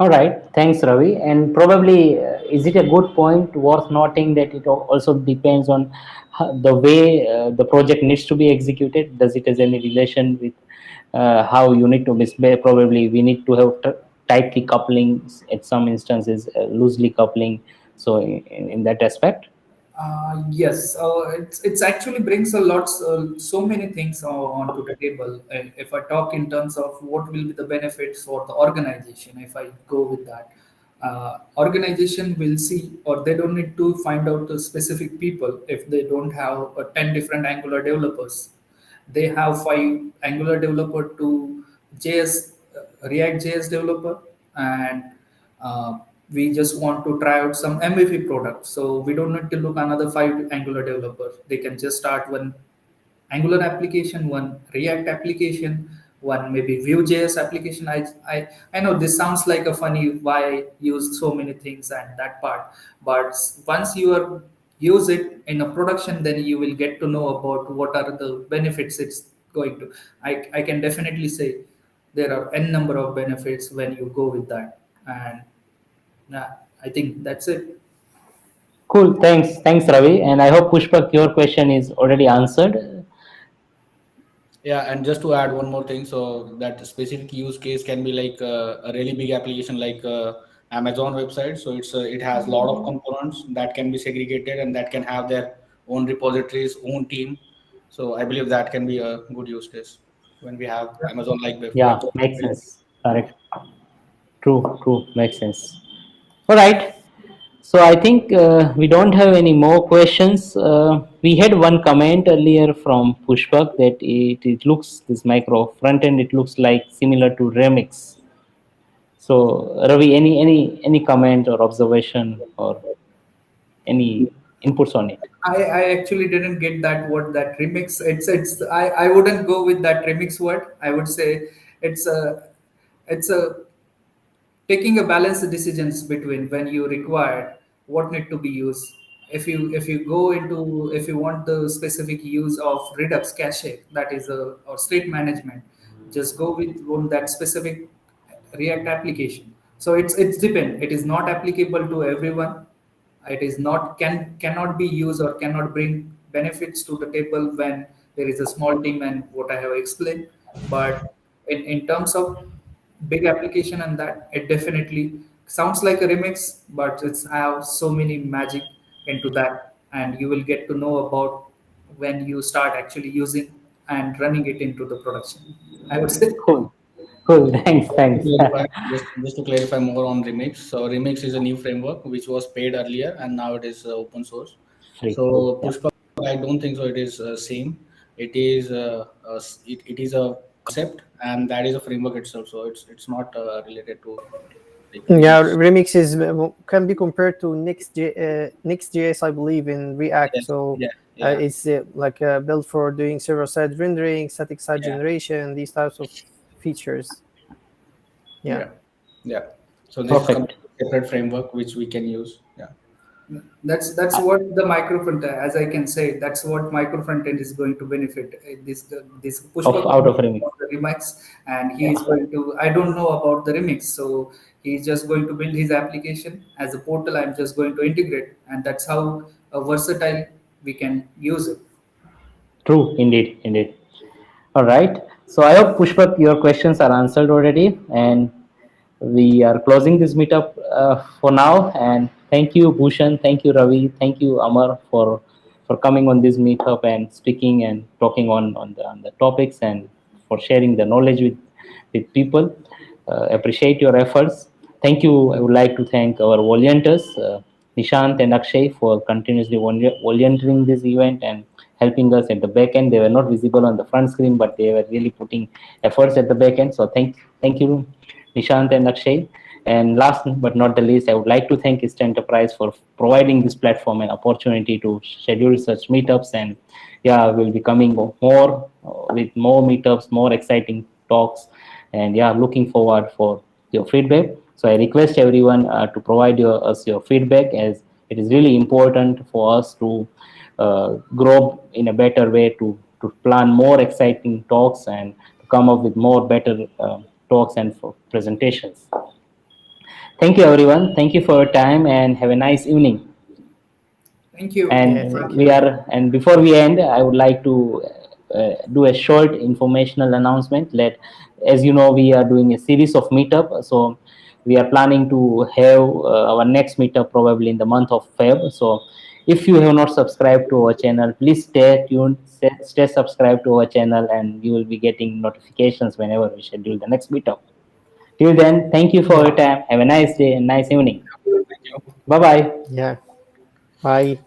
All right, thanks, Ravi. And probably, is it a good point worth noting that it also depends on the way the project needs to be executed? Does it has any relation with how you need to display? Probably, we need to have tightly coupling at some instances, loosely coupling. So, in that aspect. Yes, it's actually brings a lot, so many things onto the table. And if I talk in terms of what will be the benefits for the organization, if I go with that, organization will see, or they don't need to find out the specific people if they don't have 10 different Angular developers. They have 5 Angular developer to JS, React JS developer, and uh, we just want to try out some MVP product. So we don't need to look another 5 Angular developers. They can just start one Angular application, one React application, one maybe Vue.js application. I know this sounds like a funny why I use so many things and that part, but once you are use it in a production, then you will get to know about what are the benefits it's going to. I can definitely say there are n number of benefits when you go with that, and yeah, I think that's it. Cool. Thanks, Ravi. And I hope Pushpak, your question is already answered. Yeah, and just to add one more thing, so that specific use case can be like a really big application like Amazon website. So it has a lot of components that can be segregated and that can have their own repositories, own team. So I believe that can be a good use case when we have Amazon like Yeah, website. makes sense. Correct. True. Makes sense. All right. So I think we don't have any more questions. We had one comment earlier from Pushpak that it looks, this micro front end, it looks like similar to Remix. So Ravi, any comment or observation or any inputs on it? I actually didn't get that word, that remix. I wouldn't go with that remix word. I would say it's a taking a balanced decisions between when you require what need to be used. If you go into, if you want the specific use of Redux cache, that is a, or state management, just go with one that specific React application. So it's depend. It is not applicable to everyone. It is not, cannot be used or cannot bring benefits to the table when there is a small team and what I have explained. But in terms of big application, and that it definitely sounds like a remix, but it's have so many magic into that, and you will get to know about when you start actually using and running it into the production, I would say. Cool, cool. Thanks, thanks. Just to clarify more on Remix. So Remix is a new framework which was paid earlier and now it is open source. Free. So Yeah. Pushpa, I don't think so. It is same. It is it is a concept and that is a framework itself. So it's not related to like Yeah, Remix. Remix is can be compared to Next.js, I believe, in React. Yes. So Yeah. Yeah. it's like built for doing server-side rendering, static site Yeah. generation, these types of features. Yeah. Yeah. Yeah. So this is Perfect. completely separate framework which we can use. Yeah. That's what the micro front, as I can say, that's what micro front end is going to benefit. This Of Pushpak out of Remix. about the remix, and he Yeah. is going to. I don't know about the remix, so he's just going to build his application as a portal. I'm just going to integrate, and that's how versatile we can use it. True, indeed, indeed. All right. So I hope Pushpak, your questions are answered already, and we are closing this meetup for now. And thank you, Bhushan. Thank you, Ravi. Thank you, Amar, for coming on this meetup and speaking and talking on the topics and for sharing the knowledge with people. Appreciate your efforts. Thank you. I would like to thank our volunteers, Nishant and Akshay, for continuously volunteering this event and helping us at the back end. They were not visible on the front screen, but they were really putting efforts at the back end. So thank you, Nishant and Akshay. And last but not the least, I would like to thank East Enterprise for providing this platform and opportunity to schedule such meetups. And yeah, we'll be coming more with more meetups, more exciting talks. And yeah, looking forward for your feedback. So I request everyone to provide us your feedback, as it is really important for us to grow in a better way, to plan more exciting talks and to come up with more better talks and for presentations. Thank you, everyone. Thank you for your time and have a nice evening. Thank you. Yeah, And thank we you. are, and before we end, I would like to do a short informational announcement. Let, as you know, we are doing a series of meetup. So we are planning to have our next meetup probably in the month of Feb. So if you have not subscribed to our channel, please stay tuned, stay subscribed to our channel, and you will be getting notifications whenever we schedule the next meetup. Till then, thank you for Yeah. your time. Have a nice day and nice evening. Thank you. Bye bye. Yeah. Bye.